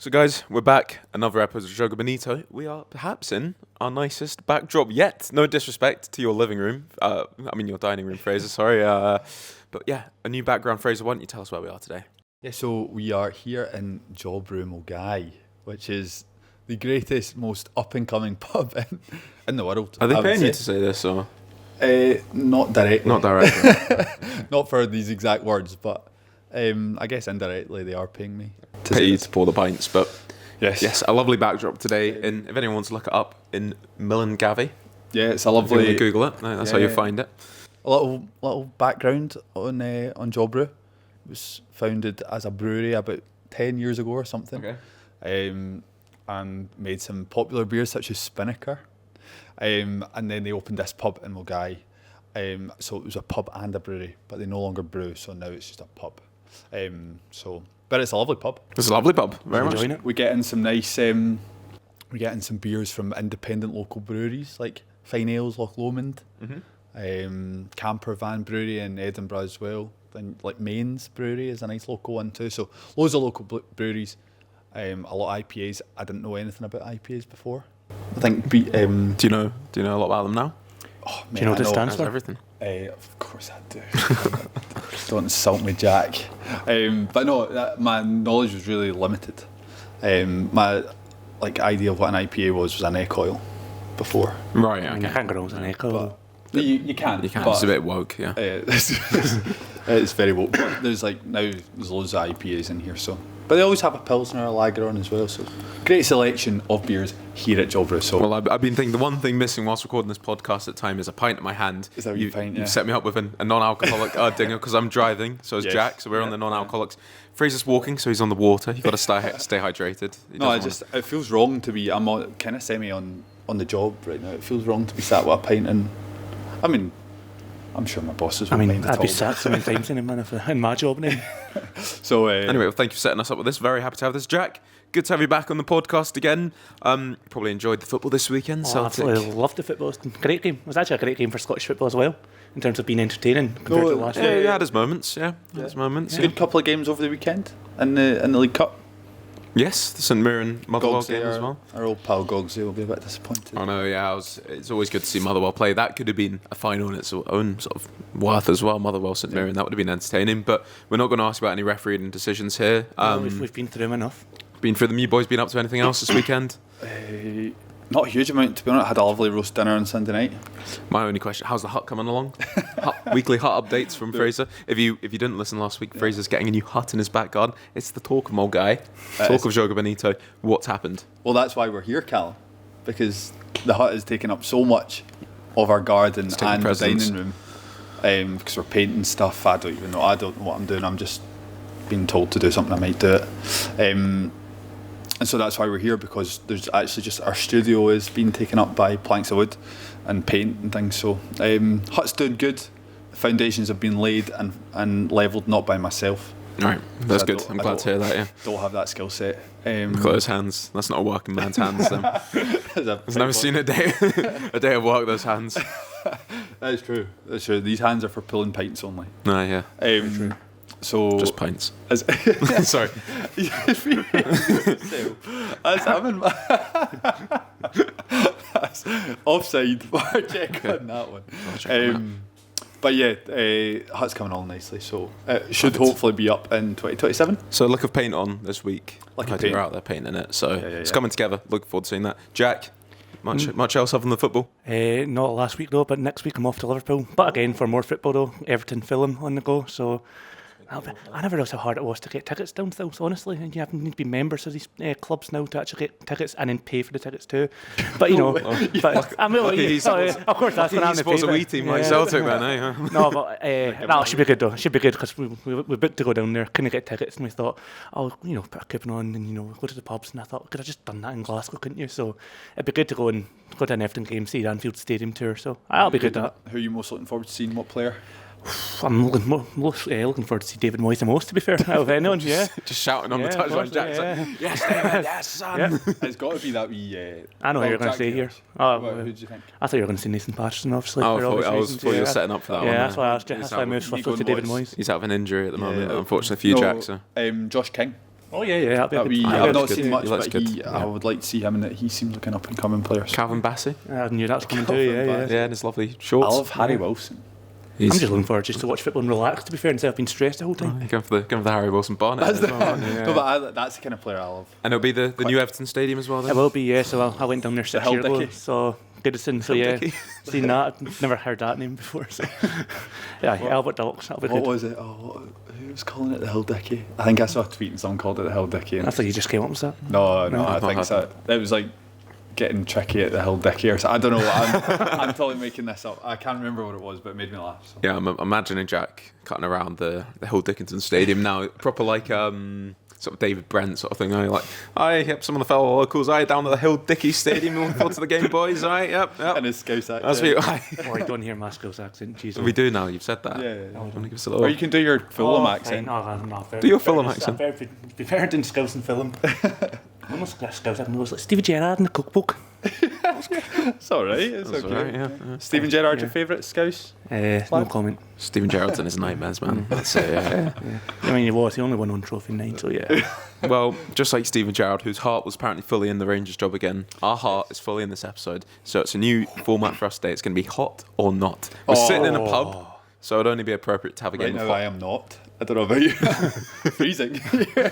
So guys, we're back. Another episode of Joga Bonito. We are perhaps in our nicest backdrop yet. No disrespect to your living room. Your dining room, Fraser, sorry. But yeah, a new background. Fraser, why don't you tell us where we are today? Yeah, so we are here in Joga Bonito, which is the greatest, most up-and-coming pub in the world. Are they paying you to say this, or? Not directly. Not directly. Not for these exact words, but I guess indirectly they are paying me. Pay you to pour the pints, but yes, a lovely backdrop today. If anyone wants to look it up, in Milngavie. Yeah, it's a lovely. If you want to Google it, that's how you find it. A little background on Joga Brew. It was founded as a brewery about 10 years ago or something. Okay. And made some popular beers such as Spinnaker. And then they opened this pub in Milngavie. So it was a pub and a brewery, but they no longer brew, so now it's just a pub. But it's a lovely pub. It's a lovely pub, very much. Enjoying it. We get in some nice, we get in some beers from independent local breweries like Fine Ales, Loch Lomond, Camper Van Brewery in Edinburgh as well. Then like Maine's Brewery is a nice local one too. So loads of local breweries. A lot of IPAs. I didn't know anything about IPAs before. I think. Do you know a lot about them now? Oh, do you know what it stands for? Everything. Of course I do. Don't insult me, Jack. But no, my knowledge was really limited. My idea of what an IPA was an egg oil before. Right. Okay. I mean, you can't go wrong with an egg oil. You can. You can. It's a bit woke, yeah. It's very woke. But there's loads of IPAs in here, so. But they always have a Pilsner or a Lager on as well, so great selection of beers here at Joga. So. Well, I've been thinking the one thing missing whilst recording this podcast at the time is a pint in my hand. Is that your pint? You've set me up with a non-alcoholic dinger because I'm driving, so is Jack, so we're on the non-alcoholics. Fraser's walking, so he's on the water. You've got to stay hydrated. It feels wrong to be, I'm kind of semi on the job right now. It feels wrong to be sat with a pint and, I mean, I'm sure my bosses would mind I'd be sat so many times in my job now. So anyway, well, thank you for setting us up with this. Very happy to have this. Jack, good to have you back on the podcast again. Probably enjoyed the football this weekend. Absolutely loved the football. It was a great game. It was actually a great game for Scottish football as well, in terms of being entertaining compared to last year. Yeah, he had his moments, Good couple of games over the weekend in the League Cup. Yes, the St Mirren Motherwell game as well. Our old pal Gogsy will be a bit disappointed. I know, yeah. It's always good to see Motherwell play. That could have been a final in its own sort of worth as well, Motherwell St Mirren. That would have been entertaining. But we're not going to ask about any refereeing decisions here. We've been through them enough. Been through them. You boys been up to anything else this weekend? Not a huge amount, to be honest. I had a lovely roast dinner on Sunday night. My only question, how's the hut coming along? Weekly hut updates from Fraser. If you didn't listen last week, Fraser's getting a new hut in his back garden. It's the talk of Milngavie. Talk of Joga Bonito. What's happened? Well, that's why we're here, Callum. Because the hut has taken up so much of our garden and the dining room. Because we're painting stuff. I don't know what I'm doing. I'm just being told to do something. I might do it. And so that's why we're here, because there's actually just our studio is being taken up by planks of wood and paint and things. So hut's doing good. The foundations have been laid and levelled, not by myself. Right, that's good. I'm glad to hear that. Yeah, don't have that skill set. Look at those hands. That's not a working man's hands. I've never seen a day of work. Those hands. That's true. That's true. These hands are for pulling pints only. No, yeah. True. So just pints. Sorry. I'm in my offside. Check on that one. But yeah, hut's coming along nicely, so it should hopefully be up in 2027. So lick of paint on this week. We're out there painting it, so it's coming together. Looking forward to seeing that. Jack, much else other than the football? Not last week though, but next week I'm off to Liverpool. But again, for more football though, Everton Fulham on the go, so I never realised how hard it was to get tickets down south, honestly. And you need to be members of these clubs now to actually get tickets and then pay for the tickets too. But you know, of course that's going to happen. Supports a wee team like Celtic then, eh? No, but it should be good though. It should be good because we booked to go down there, couldn't get tickets, and we thought, put a coupon on and go to the pubs. And I thought, could have just done that in Glasgow, couldn't you? So it'd be good to go to an Everton game, see the Anfield Stadium tour. So that'll be good. Who are you most looking forward to seeing? What player? I'm looking forward to see David Moyes the most, to be fair, out of anyone, yeah. Just shouting on the touchline, Jack's like, yes, David, yes, son. Yeah. It's got to be that wee... I know who you're going to say here. Who do you think? I thought you were going to say Nathan Patterson, obviously. I thought you were setting up for that one. Yeah, that's why I moved swiftly to David Moyes. He's out of an injury at the moment, unfortunately for you, Jack. So. Josh King Oh yeah. I've not good. seen much, He looks but good. I would like to see him in it. He seems like an up and coming player. Calvin Bassey. I knew that was coming too. Calvin Yeah. Bassey. Yeah, and his lovely I shorts. love Harry Wilson. I'm just looking forward just to watch football and relax. To be fair, instead of being stressed the whole time. Going for the Harry Wilson bonnet. as well, aren't you? No, but that's the kind of player I love. And it'll be the new Everton Stadium as well. Then? It will be, yeah. So I went down there 6 Hill years ago. Dicky. So Goodison. So Hill yeah, Dicky. seen that. I've never heard that name before. So yeah, Albert Docks. That'll be What good. was it? Who was calling it the Hill Dicky? I think I saw a tweet and someone called it the Hill Dicky. I thought you just came up with that. No, No. I think so. It was like getting tricky at the Hill Dicky or something. I don't know what I'm totally making this up. I can't remember what it was, but it made me laugh. So. Yeah, I'm imagining Jack cutting around the Hill Dickinson Stadium now, proper like sort of David Brent sort of thing. Like, yep, some of the fellow locals, down at the Hill Dicky Stadium, looking forward to the game, boys. Yep. And his Scouse accent. That's me. Or you don't hear Moscow's accent. Jesus. We do now. You've said that. Yeah. Want to give us a Or little? you can do your Fulham accent. No, I'm not. Do your Fulham accent. Be fair than Scouse and Fulham. Almost got Scouse accent. It was like Stevie Gerrard in the cookbook. It's alright. It's That's okay. all right, yeah. Stephen Gerrard, your favourite Scouse? No comment. Stephen Gerrard's in his nightmares, man. That's it. Yeah. I mean, he was. He only won on Trophy 9, so yeah. Well, just like Stephen Gerrard, whose heart was apparently fully in the Rangers job again, our heart is fully in this episode. So it's a new format for us today. It's going to be hot or not. We're sitting in a pub, so it'd only be appropriate to have a Right game now of hot. I am not. I don't know about you. Freezing.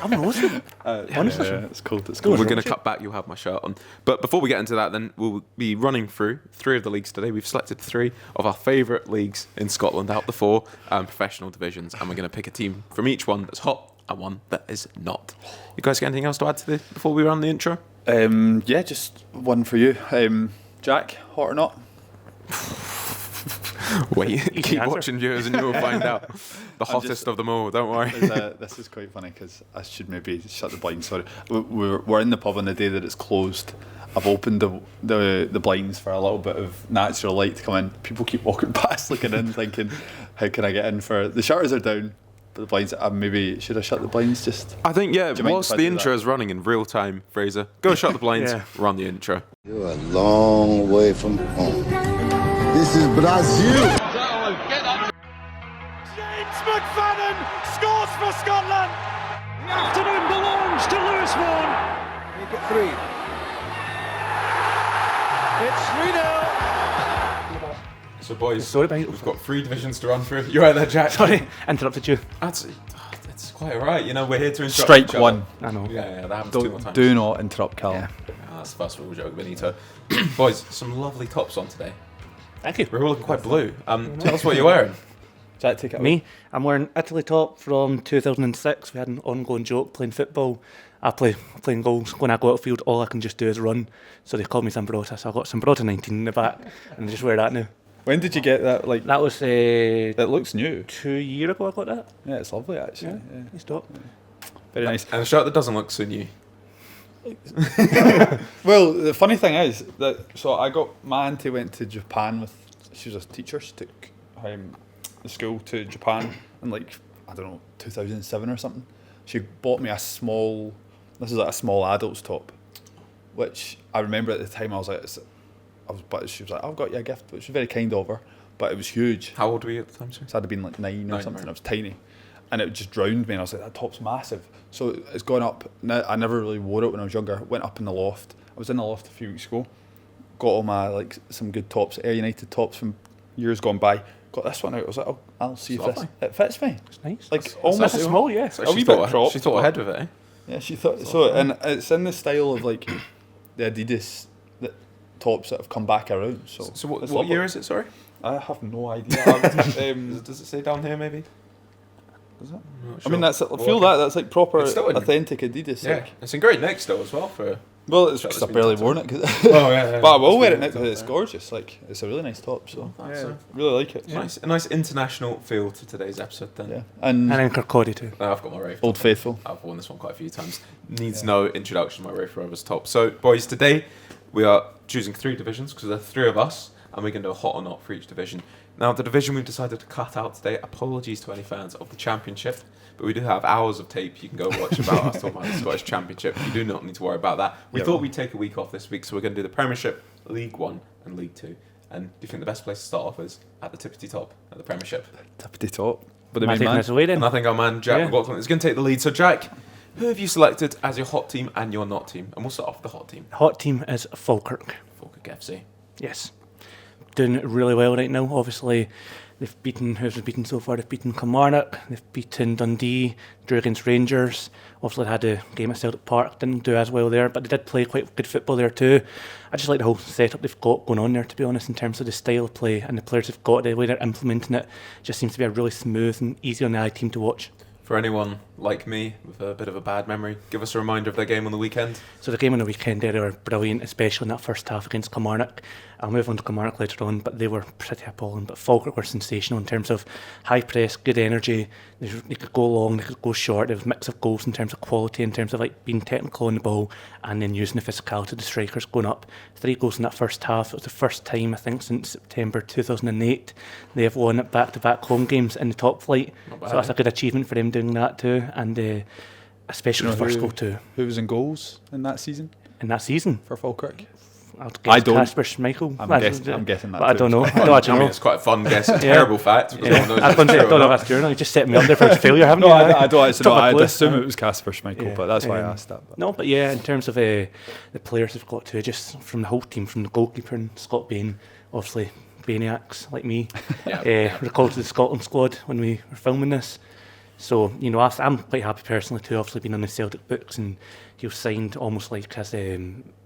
I'm roasting. Honestly. Yeah, it's cold. It's We're cold. going to cut back. You'll have my shirt on. But before we get into that, then we'll be running through 3 of the leagues today. We've selected 3 of our favourite leagues in Scotland out the 4 professional divisions, and we're going to pick a team from each one that's hot and one that is not. You guys got anything else to add to this before we run the intro? Yeah, just one for you. Jack, hot or not? Wait, keep answer. watching, viewers, and you'll find out. The hottest of them all. Don't worry. This is quite funny because I should maybe shut the blinds. Sorry, we're in the pub on the day that it's closed. I've opened the blinds for a little bit of natural light to come in. People keep walking past, looking in, thinking, "How can I get in?" For the shutters are down, but the blinds. Maybe should I shut the blinds? Just I think, yeah, Do you mind whilst if I the do intro that? is running in real time, Fraser, go shut the blinds, Yeah. run the intro. You're a long way from home. This is Brazil. James McFadden scores for Scotland. The afternoon belongs to Lewis Vaughan. Make it 3. It's 3-0. So, boys, Sorry, mate. we've got 3 divisions to run through. You're right there, Jack. Sorry, interrupted you. That's quite alright. You know, we're here to instruct strike each other. one. I know. Yeah, that happens 2 more times. Do not interrupt, Callum. Yeah. That's the first rule, Joga Bonito. Boys, some lovely tops on today. Thank you. We're all looking quite blue. Tell us what you're wearing. Jack, take it away. Me, I'm wearing Italy top from 2006. We had an ongoing joke playing football. I play playing goals. When I go outfield, all I can just do is run. So they call me Zambrotta. So I got Zambrotta 19 in the back, and I just wear that now. When did you get that? Like That was it looks new. 2 years ago. I got that. Yeah, it's lovely actually. Yeah. Nice top. Very nice. And a shirt that doesn't look so new. Well, the funny thing is that my auntie went to Japan with. She was a teacher. She took the school to Japan in like I don't know 2007 or something. She bought me a small. This is like a small adult's top, which I remember at the time I was like, but she was like, I've got you a gift, which was very kind of her. But it was huge. How old were you at the time, sir? So I'd have been like 9 or 9, something. right. It was tiny, and it just drowned me. And I was like, that top's massive. So it's gone up. I never really wore it when I was younger. Went up in the loft. I was in the loft a few weeks ago. Got all my like some good tops, Air United tops from years gone by. Got this one out. I was like, I'll see if It's this lovely. it fits me. It's nice. Like almost That's small, yeah. So A she wee bit thought, cropped, she thought but- ahead with it, eh? Yeah, she thought so, and it's in the style of like the Adidas tops that have come back around. So, So what, it's what lovely. year is it, sorry? I have no idea. Does it say down here, maybe? Is it? I'm not I mean, sure. I feel that's like proper It's still in- authentic Adidas. Yeah, Like. it's in great neck still as well for... Well, it's That because was I've barely been worn it. 'Cause Oh, yeah. but I will wear it now because it's gorgeous. Like it's a really nice top. So That's yeah, it. really like it. Nice, a nice international feel to today's episode then. Yeah, and And then Kirkcaldy too. I've got my Rafe. Old top. Faithful. I've worn this one quite a few times. Needs no introduction, my Rafe Rovers top. So, boys, today we are choosing 3 divisions because there are 3 of us, and we're going to do a hot or not for each division. Now, the division we've decided to cut out today, apologies to any fans of the Championship, but we do have hours of tape you can go watch about us talking about the Scottish Championship. You do not need to worry about that. We Yeah, thought well. we'd take a week off this week, so we're going to do the Premiership, League 1 and League 2. And do you think the best place to start off is at the tippity top, at the Premiership? Tippity top. But the Am I main taking man. this away then? And I think our man Jack Yeah. McLaughlin is going to take the lead. So, Jack, Who have you selected as your hot team and your not team? And we'll start off with the hot team. Hot team is Falkirk. Falkirk FC. Yes. Doing really well right now. Obviously, they've beaten, who's beaten so far? They've beaten Kilmarnock, they've beaten Dundee, drew against Rangers. Obviously, had a game at Celtic Park, didn't do as well there, but they did play quite good football there too. I just like the whole setup they've got going on there, to be honest, in terms of the style of play and the players they've got, the way they're implementing it. Just seems to be a really smooth and easy on the eye team to watch. For anyone like me with a bit of a bad memory, give us a reminder of their game on the weekend. So the game on the weekend there, they were brilliant, especially in that first half against Kilmarnock. I'll move on to Kilmarnock later on, but they were pretty appalling. But Falkirk were sensational in terms of high press, good energy. They could go long, they could go short. There was a mix of goals in terms of quality, in terms of like being technical on the ball, and then using the physicality of the strikers going up. 3 goals in that first half. It was the first time, I think, since September 2008 they have won back-to-back home games in the top flight. So that's a good achievement for them doing that too, and especially the first goal too. Who was in goals in that season? In that season? For Falkirk? I don't. Kasper Schmeichel. I'm guessing that. But I don't know. I don't actually know. It's quite a fun guess. It's a terrible fact. I don't know if that's true. You just set me up there for a failure, haven't you? I don't actually know. I'd assume it was Kasper Schmeichel, but that's why I asked that. No, but yeah, in terms of the players they've got to, just from the whole team, from the goalkeeper and Scott Bain, obviously Bainiacs like me, recalled to the Scotland squad when we were filming this. So, you know, I'm quite happy personally to obviously been on the Celtic books, and he was signed almost like as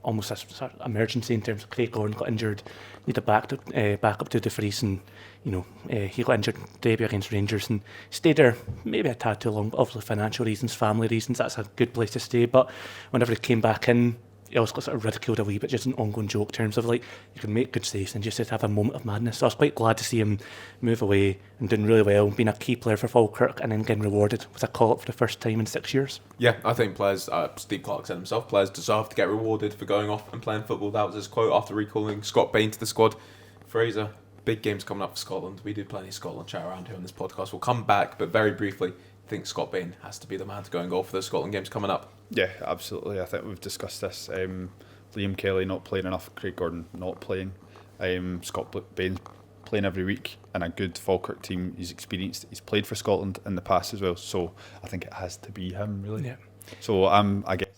almost a sort of emergency in terms of Craig Gordon got injured, needed back up to De Vries, and you know he got injured debut against Rangers and stayed there maybe a tad too long, but obviously financial reasons, family reasons. That's a good place to stay. But whenever he came back in, he also got sort of ridiculed a wee bit, just an ongoing joke in terms of like you can make good saves and just have a moment of madness. So I was quite glad to see him move away and doing really well, being a key player for Falkirk, and then getting rewarded with a call up for the first time in 6 years. Yeah, I think players, Steve Clark said himself, players deserve to get rewarded for going off and playing football. That was his quote after recalling Scott Bain to the squad. Fraser, big games coming up for Scotland. We do plenty of Scotland chat around here on this podcast. We'll come back, but very briefly, I think Scott Bain has to be the man to go and goal for the Scotland games coming up. Yeah, absolutely. I think we've discussed this. Liam Kelly not playing enough, Craig Gordon not playing, Scott Bain playing every week, and a good Falkirk team. He's experienced, he's played for Scotland in the past as well, so I think it has to be him, really. Yeah. So I guess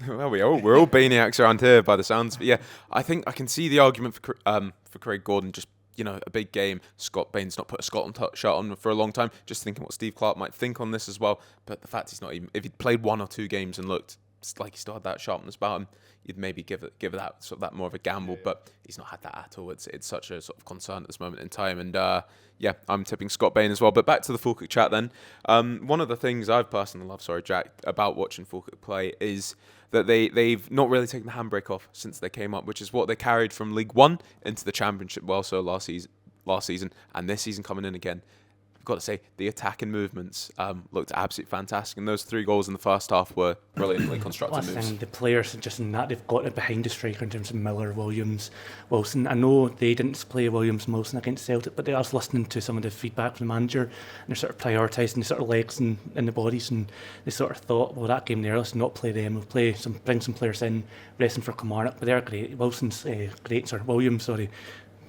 well, we're all Bainiacs around here by the sounds, but yeah, I think I can see the argument for Craig Gordon. Just, you know, a big game. Scott Bain's not put a Scotland shirt on for a long time. Just thinking what Steve Clark might think on this as well. But the fact he's not even, if he'd played 1 or 2 games and looked like he still had that sharpness about him, you'd maybe give that sort of that more of a gamble. But he's not had that at all. It's such a sort of concern at this moment in time. And yeah, I'm tipping Scott Bain as well. But back to the Falkirk chat then. One of the things I've personally loved, Jack, about watching Falkirk play is that they've not really taken the handbrake off since they came up, which is what they carried from League One into the Championship so last season, and this season coming in again. I've got to say, the attacking movements looked absolutely fantastic, and those 3 goals in the first half were brilliantly constructed moves. The players, just in that, they've got it behind the striker in terms of Miller, Williams, Wilson. I know they didn't play Williams and Wilson against Celtic, but I was listening to some of the feedback from the manager, and they're sort of prioritising the sort of legs and the bodies, and they sort of thought, well, that game there, let's not play them, we'll bring some players in, resting for Kilmarnock, but they're great. Williams,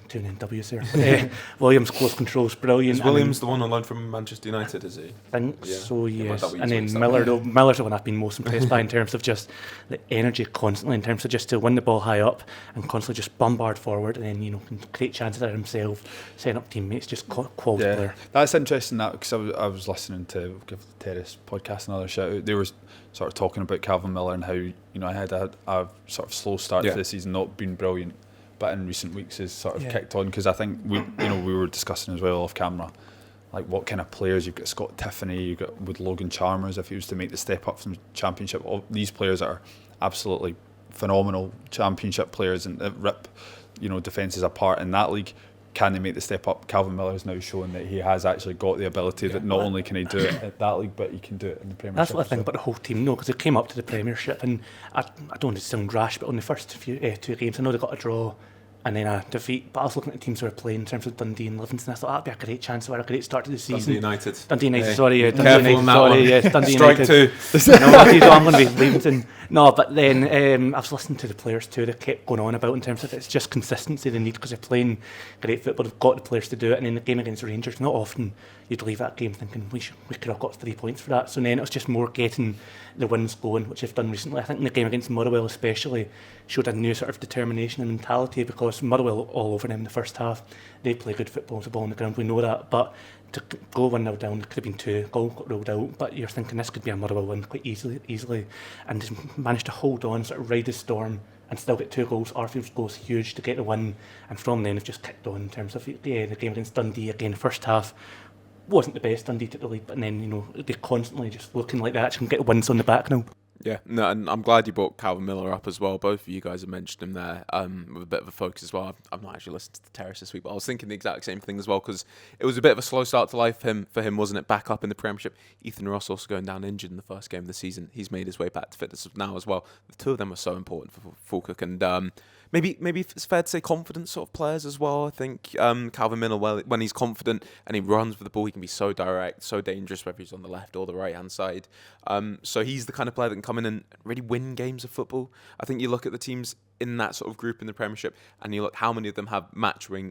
2 W's there. Williams' close control's brilliant. Is Williams the one on loan from Manchester United, is he? I think so, yes. And then Miller's the one I've been most impressed by in terms of just the energy constantly, in terms of just to win the ball high up and constantly just bombard forward, and then, you know, can create chances at himself, setting up teammates, just quality player. That's interesting, that, because I was listening to Give the Terrace podcast another shout out. They were sort of talking about Calvin Miller and how, you know, I had a sort of slow start to the season, not been brilliant, but in recent weeks has sort of kicked on, because I think we were discussing as well off camera, like what kind of players you've got. Scott Tiffany, you've got with Logan Chalmers, if he was to make the step up from Championship. All these players are absolutely phenomenal Championship players and rip, you know, defences apart in that league. Can they make the step up? Calvin Miller is now showing that he has actually got the ability that not only can he do it at that league, but he can do it in the Premiership. That's what I think about the whole team, because they came up to the Premiership, and I don't want to sound rash, but on the first 2 games, I know they got a draw and then a defeat, but I was looking at the teams who were playing in terms of Dundee and Livingston. I thought that'd be a great chance, or a great start to the season. Dundee United, Dundee United, Dundee United, I'm going to be Livingston. No, but then I was listening to the players too. They kept going on about in terms of it's just consistency they need because they're playing great football. They've got the players to do it. And in the game against Rangers, not often you'd leave that game thinking we could have got 3 points for that. So then it was just more getting the wins going, which they've done recently. I think in the game against Motherwell especially showed a new sort of determination and mentality because Motherwell all over them in the first half. They play good football with the ball on the ground. We know that, but to go 1-0 down, it could have been 2. Goal got ruled out, but you're thinking this could be a Motherwell win quite easily, and just managed to hold on, sort of ride the storm, and still get 2 goals. Arfield's goal's huge to get the win, and from then they've just kicked on in terms of the game against Dundee. Again, the first half wasn't the best. Dundee took the lead, but then they're constantly just looking like they actually can get wins on the back now. Yeah, no, and I'm glad you brought Calvin Miller up as well. Both of you guys have mentioned him there with a bit of a focus as well. I've not actually listened to the Terrace this week, but I was thinking the exact same thing as well because it was a bit of a slow start to life for him, wasn't it? Back up in the Premiership. Ethan Ross also going down injured in the first game of the season. He's made his way back to fitness now as well. The two of them are so important for Falkirk, and maybe it's fair to say confident sort of players as well. I think Calvin Miller, when he's confident and he runs with the ball, he can be so direct, so dangerous, whether he's on the left or the right hand side. So he's the kind of player that can come in and really win games of football. I think you look at the teams in that sort of group in the Premiership and you look how many of them have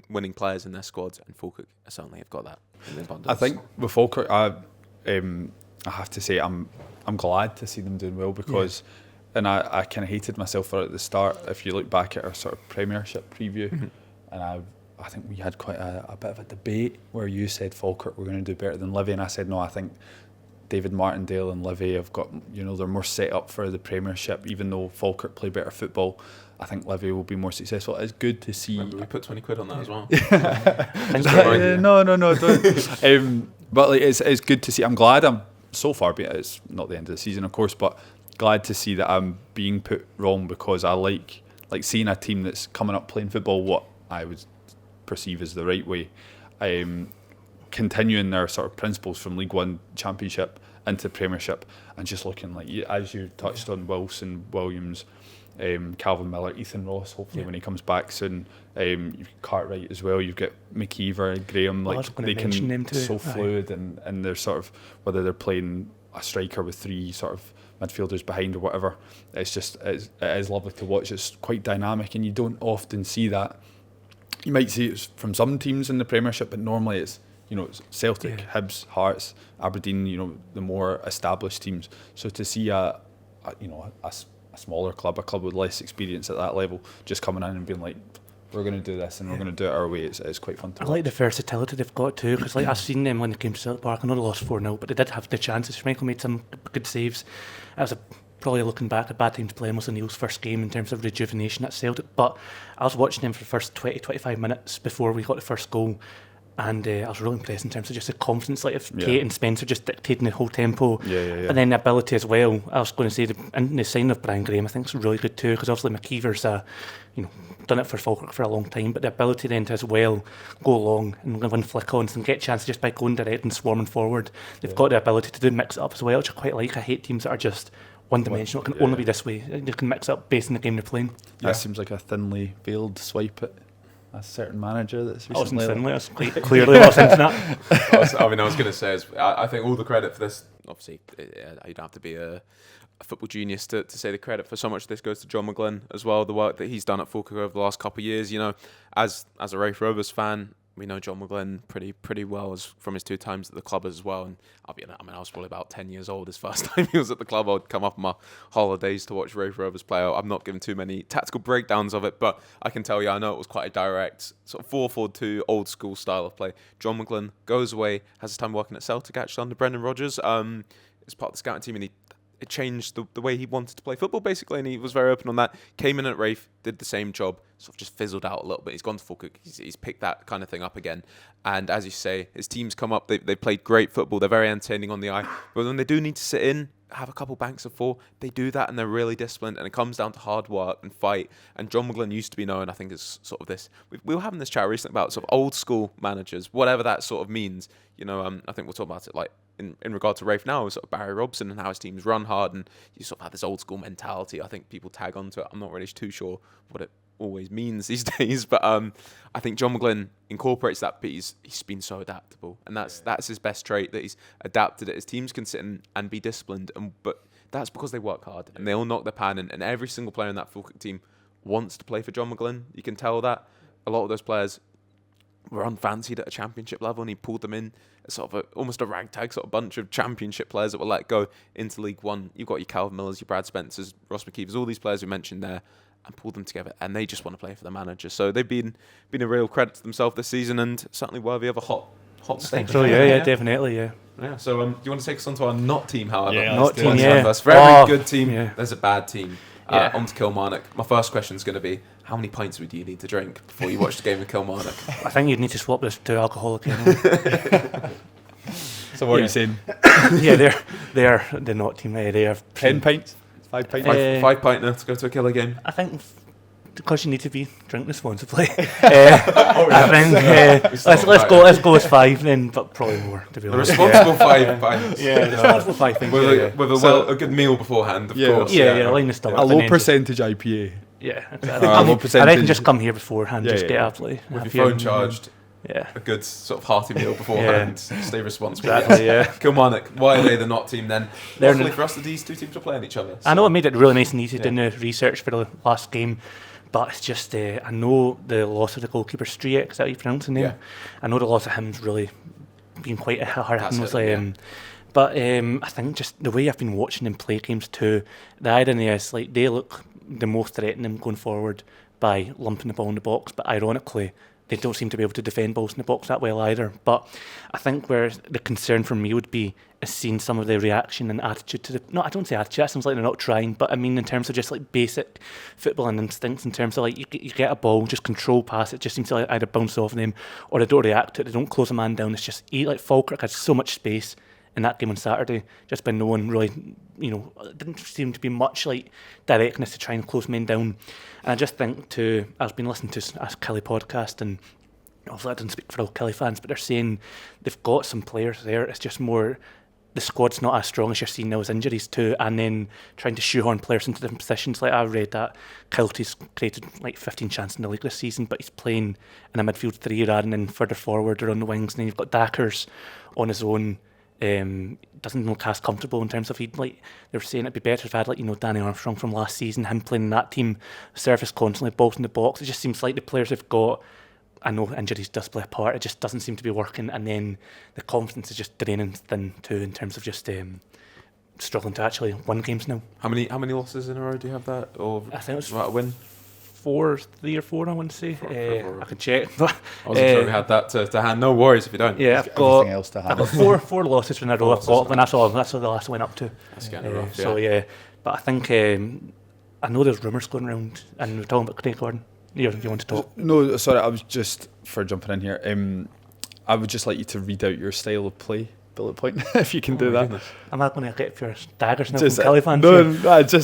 winning players in their squads, and Falkirk certainly have got that in abundance. I think with Falkirk, I have to say I'm glad to see them doing well because and I kind of hated myself for it at the start. If you look back at our sort of Premiership preview, and I think we had quite a bit of a debate where you said Falkirk were going to do better than Livy, and I said no, I think David Martindale and Livy have got, they're more set up for the Premiership, even though Falkirk play better football. I think Livy will be more successful. It's good to see. Remember, we put 20 quid on that as well. No, don't. But it's good to see. I'm glad so far, but it's not the end of the season, of course, but glad to see that I'm being put wrong because I like seeing a team that's coming up playing football what I would perceive as the right way. Continuing their sort of principles from League One Championship into Premiership and just looking like, as you touched on, Wilson, Williams, Calvin Miller, Ethan Ross, hopefully when he comes back soon. You've got Cartwright as well, you've got McKeever, Graham, they can so fluid and they're sort of, whether they're playing a striker with 3 sort of midfielders behind or whatever, it is lovely to watch. It's quite dynamic and you don't often see that. You might see it from some teams in the Premiership, but normally it's Celtic, Hibs, Hearts, Aberdeen, the more established teams. So to see a smaller club, a club with less experience at that level, just coming in and being like, we're going to do this and we're going to do it our way, it's quite fun to watch. I like the versatility they've got too, because I've seen them when they came to Celtic Park. I know they lost 4-0, but they did have the chances. Schmeichel made some good saves. That was probably looking back, a bad team to play was O'Neill's first game in terms of rejuvenation at Celtic. But I was watching them for the first 20-25 minutes before we got the first goal. And I was really impressed in terms of just the confidence, like if Kate and Spencer just dictating the whole tempo. And then the ability as well. I was going to say, the sign of Brian Graham, I think is really good too, because obviously McKeever's done it for Falkirk for a long time, but the ability then to as well go along and win flick-ons and get chances just by going direct and swarming forward. They've got the ability to do mix it up as well, which I quite like. I hate teams that are just one-dimensional. It can only be this way. They can mix it up based on the game they're playing. That seems like a thinly veiled swipe at a certain manager that's recently... I was quite clearly what's into that. I was going to say, I think all the credit for this, obviously, you don't have to be a football genius to say the credit for so much of this goes to John McGlynn as well, the work that he's done at Falkirk over the last couple of years. As a Rafe Rovers fan, we know John McGlynn pretty well from his 2 times at the club as well. And I was probably about 10 years old his first time he was at the club. I would come up on my holidays to watch Rafe Rovers play. I'm not giving too many tactical breakdowns of it, but I can tell you, I know it was quite a direct sort of 4-4-2 old school style of play. John McGlynn goes away, has his time working at Celtic actually under Brendan Rodgers. As part of the scouting team, and it changed the way he wanted to play football, basically, and he was very open on that. Came in at Rafe, did the same job, sort of just fizzled out a little bit. He's gone to Falkirk, he's picked that kind of thing up again. And as you say, his teams come up, they played great football, they're very entertaining on the eye. But when they do need to sit in, have a couple banks of 4, they do that and they're really disciplined, and it comes down to hard work and fight. And John McGlynn used to be known, I think, as sort of this. We were having this chat recently about sort of old school managers, whatever that sort of means. I think we'll talk about it like in regard to Rafe now, sort of Barry Robson and how his teams run hard, and you sort of have this old school mentality. I think people tag onto it. I'm not really too sure what it always means these days, but I think John McGlynn incorporates that, but he's been so adaptable, and that's his best trait, that he's adapted it. His teams can sit in and be disciplined, but that's because they work hard and they all knock their pan in. And every single player in that Falkirk team wants to play for John McGlynn. You can tell that a lot of those players were unfancied at a championship level, and he pulled them in as sort of almost a ragtag sort of bunch of championship players that were let go into League One. You've got your Calvin Millers, your Brad Spencers, Ross McKeevers, all these players we mentioned there, and pulled them together, and they just want to play for the manager. So they've been a real credit to themselves this season, and certainly worthy of a hot stake. So yeah, definitely, yeah. Yeah. So do you want to take us on to our not team, however? Yeah, not team, yeah. Very good team. Yeah. There's a bad team. On to Kilmarnock. My first question is going to be, how many pints would you need to drink before you watch the game of Kilmarnock? I think you'd need to swap this to alcoholic. So what are you saying? Yeah, they're the not team. They are 10 pints? 5 pints? Five pint now to go to a killer game. I think because you need to be drink responsibly. I think let's go with 5 then, but probably more, to be The honest. responsible 5 pints. Yeah, responsible 5 things. With a good meal beforehand, of course. Yeah, line the stomach. A low percentage IPA. Yeah, low I percentage. can just come here beforehand, just get absolutely With your phone charged. Yeah. A good sort of hearty meal beforehand. Stay responsible. Exactly, yeah. Kilmarnock, why are they the not team then? They're Luckily for us, these two teams are playing each other. I know it made it really nice and easy doing the research for the last game, but it's just, I know the loss of the goalkeeper, Striek, is that how you pronounce his name? Yeah. I know the loss of him's really been quite a hard hit. That's But I think just the way I've been watching them play games too, the irony is like they look the most threatening going forward by lumping the ball in the box, but ironically they don't seem to be able to defend balls in the box that well either. But I think where the concern for me would be is seeing some of the reaction and attitude to I don't say attitude, that sounds like they're not trying, but I mean in terms of just like basic footballing instincts, in terms of like you get a ball, just control pass, it just seems to like either bounce off them or they don't react to it, they don't close a man down. It's just like Falkirk had so much space in that game on Saturday, just by no one really, it didn't seem to be much like directness to try and close men down. And I just think I've been listening to a Kelly podcast, and obviously I didn't speak for all Kelly fans, but they're saying they've got some players there. It's just more the squad's not as strong as you're seeing now as injuries too, and then trying to shoehorn players into different positions. Like I read that Kelty's created like 15 chances in the league this season, but he's playing in a midfield 3 rather than further forward or on the wings. And then you've got Dackers on his own. Doesn't look as comfortable in terms of they were saying it'd be better if I had Danny Armstrong from last season, him playing in that team, surface constantly, balls in the box. It just seems like the players have got, I know injuries does play a part, it just doesn't seem to be working, and then the confidence is just draining thin too in terms of just struggling to actually win games now. How many losses in a row do you have that? Or I think it was a win? 3 or 4, I want to say. I can check. I wasn't sure we had that to hand. No worries if you don't. Yeah, I've got everything else to hand. I've got four losses in a row. I've got, and that's all the last I went up to. That's getting rough, So yeah, but I think I know there's rumours going around, and we're talking about Craig Gordon. You want to talk? No, sorry, I was just, for jumping in here, I would just like you to read out your style of play, bullet point, if you can do that. Goodness. I'm not going to get your daggers now Just, from Kelly fans.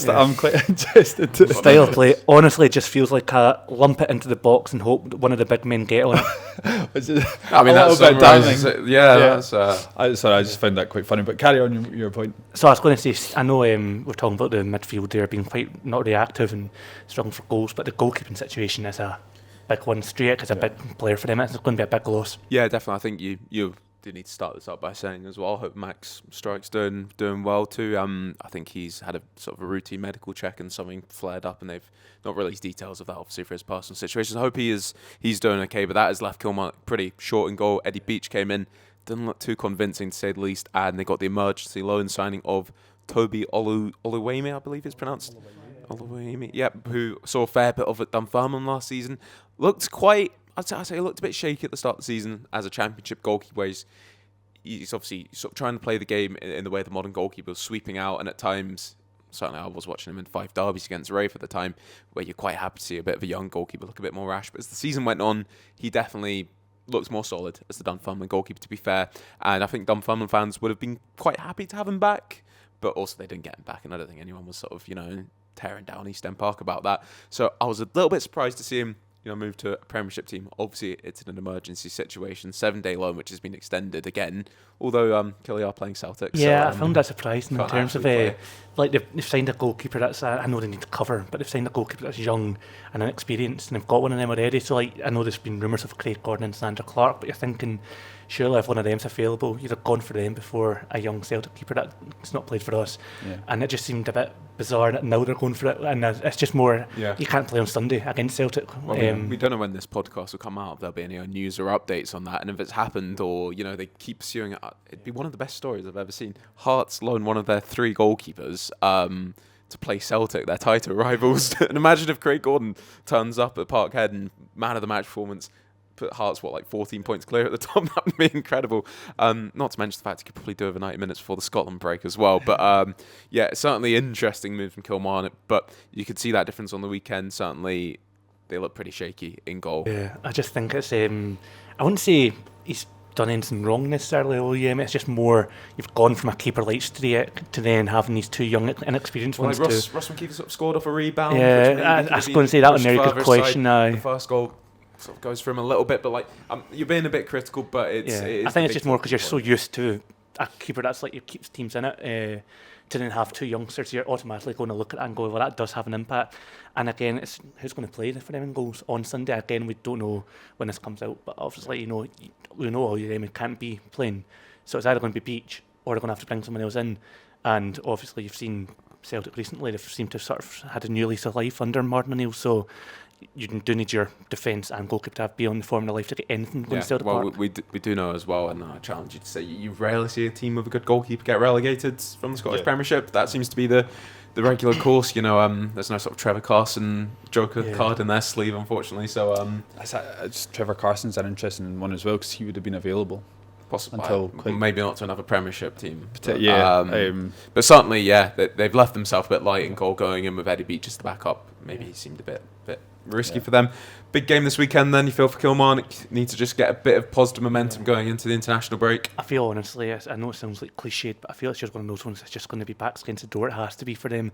I'm quite interested to Style of play, honestly, just feels like a lump it into the box and hope one of the big men get on it. I mean, that's damning. That's. Sorry, I just found that quite funny. But carry on your point. So I was going to say, I know we're talking about the midfield there being quite not reactive and struggling for goals, but the goalkeeping situation is a big one. Striek is a big player for them. It's going to be a big loss. Yeah, definitely. I think you do need to start this up by saying as well, I hope Max Strike's doing well too. I think he's had a sort of a routine medical check and something flared up, and they've not released details of that obviously for his personal situation. I hope he's doing okay, but that has left Kilmarnock pretty short in goal. Eddie Beach came in, didn't look too convincing to say the least, and they got the emergency loan signing of Toby Oluwayemi, I believe it's pronounced. Oluwayemi, yep, who saw a fair bit of at Dumbarton last season. Looked quite, I'd say he looked a bit shaky at the start of the season as a championship goalkeeper, where he's obviously sort of trying to play the game in the way the modern goalkeeper was, sweeping out, and at times, certainly I was watching him in 5 derbies against Rafe at the time, where you're quite happy to see a bit of a young goalkeeper look a bit more rash. But as the season went on, he definitely looked more solid as the Dunfermline goalkeeper, to be fair. And I think Dunfermline fans would have been quite happy to have him back, but also they didn't get him back, and I don't think anyone was sort of, tearing down East End Park about that. So I was a little bit surprised to see him move to a Premiership team. Obviously, it's in an emergency situation, 7-day loan, which has been extended again. Although Killy are playing Celtic. Yeah, so, I found that surprising in terms of they've signed a goalkeeper that's I know they need to cover, but they've signed a goalkeeper that's young and inexperienced, and they've got one of them already. So I know there's been rumours of Craig Gordon and Sandra Clark, but you're thinking, surely if one of them's available, you'd have gone for them before a young Celtic keeper that's not played for us. Yeah. And it just seemed a bit bizarre that now they're going for it. And it's just more, you can't play on Sunday against Celtic. Well, we don't know when this podcast will come out, if there'll be any news or updates on that. And if it's happened or, they keep pursuing it, it'd be one of the best stories I've ever seen. Hearts loan one of their 3 goalkeepers to play Celtic, their title rivals. And imagine if Craig Gordon turns up at Parkhead and man of the match performance, put Hearts 14 points clear at the top. That would be incredible. Not to mention the fact he could probably do over 90 minutes before the Scotland break as well. But certainly interesting move from Kilmarnock. But you could see that difference on the weekend. Certainly, they look pretty shaky in goal. Yeah, I just think it's. I wouldn't say he's done anything wrong necessarily. It's just more you've gone from a keeper like Striek to then having these 2 young inexperienced ones. Ross McKeith sort of scored off a rebound. Yeah, I was going to say that was a very good question. The first goal sort of goes for him a little bit, but you're being a bit critical, but it is. I think it's just more because you're so used to a keeper that's like you keeps teams in it. To then have 2 youngsters, you're automatically going to look at that and go, well, that does have an impact. And again, it's who's going to play for them in goals on Sunday. Again, we don't know when this comes out, but obviously, we know all of them can't be playing. So it's either going to be Beach or they're going to have to bring someone else in. And obviously, you've seen Celtic recently, they've seemed to have sort of had a new lease of life under Martin O'Neill. So you do need your defence and goalkeeper to have be on the form of life to get anything going to Celtic Park. We do know as well, and I challenge you to say you rarely see a team with a good goalkeeper get relegated from the Scottish Premiership. That seems to be the regular course. There's no sort of Trevor Carson Joker card in their sleeve, unfortunately. So Trevor Carson's an interesting one as well because he would have been available. Possibly, maybe not to another Premiership team. But certainly, they've left themselves a bit light in goal going in with Eddie Beach as the backup. Maybe he seemed a bit risky for them. Big game this weekend then, you feel, for Kilmarnock? Need to just get a bit of positive momentum going into the international break. I feel, honestly, I know it sounds like cliched, but I feel it's just one of those ones that's just going to be backs against the door. It has to be for them.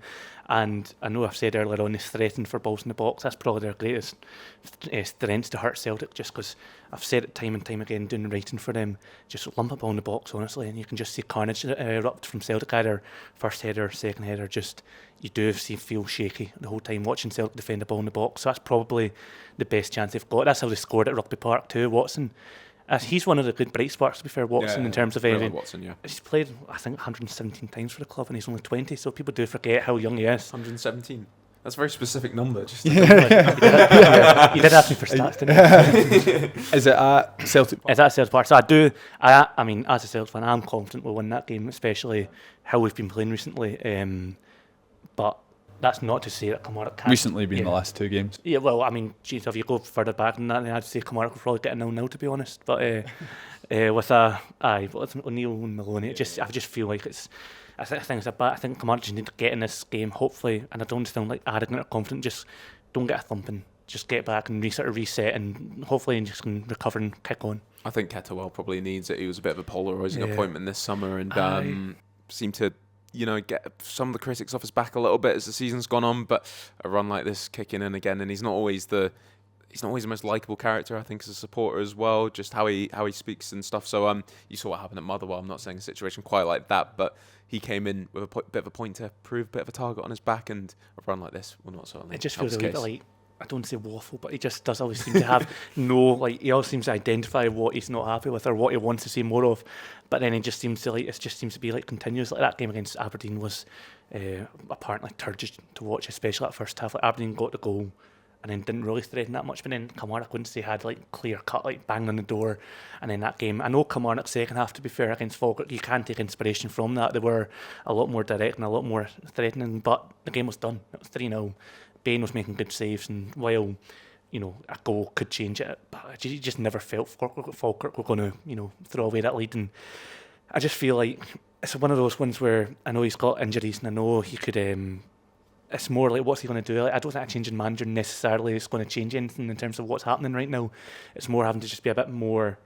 And I know I've said earlier on, it's threatened for balls in the box. That's probably their greatest strength to hurt Celtic, just because I've said it time and time again, doing the writing for them, just lump a ball in the box, honestly, and you can just see carnage erupt from Celtic, either first header, second header, just you do feel shaky the whole time watching Celtic defend the ball in the box. So that's probably the best chance they've got. That's how they scored at Rugby Park too, Watson. He's one of the good bright sparks, to be fair, Watson, in terms of Watson, he's played, I think, 117 times for the club and he's only 20, so people do forget how young he is. 117? That's a very specific number. Just you did ask me for stats, didn't you? Is it at Celtic Park? Is that at Celtic Park? So I mean, as a Celtic fan, I'm confident we'll win that game, especially how we've been playing recently. But that's not to say that Kilmarnock can't. Recently been the last 2 games. Yeah, well, I mean, geez, if you go further back than that, then I'd say Kilmarnock will probably get a 0-0, to be honest. But with O'Neill and Maloney, I just feel like it's. I think Kilmarnock just need to get in this game, hopefully, and I don't sound like arrogant or confident. Just don't get a thumping. Just get back and sort of reset, and hopefully just can recover and kick on. I think Kettlewell probably needs it. He was a bit of a polarising appointment this summer, and seemed to get some of the critics off his back a little bit as the season's gone on. But a run like this kicking in again, and he's not always the most likable character, I think, as a supporter as well. Just how he speaks and stuff. So you saw what happened at Motherwell. I'm not saying a situation quite like that, but he came in with a bit of a point to prove, a bit of a target on his back, and a run like this will not certainly. It just feels a little like, I don't say waffle, but he just does always seem to have he always seems to identify what he's not happy with or what he wants to see more of, but then it just seems to be continuous. Like that game against Aberdeen was apparently turgid to watch, especially that first half. Like Aberdeen got the goal and then didn't really threaten that much, but then Kilmarnock, once they had clear cut, banged on the door, and then that game, I know Kilmarnock's second half, to be fair, against Falkirk, you can take inspiration from that. They were a lot more direct and a lot more threatening, but the game was done. It was 3-0. Bain was making good saves, and while a goal could change it, but you just never felt Falkirk were going to throw away that lead. And I just feel like it's one of those ones where I know he's got injuries, and I know he could. It's more like, what's he going to do? I don't think a change in manager necessarily is going to change anything in terms of what's happening right now. It's more having to just be a bit more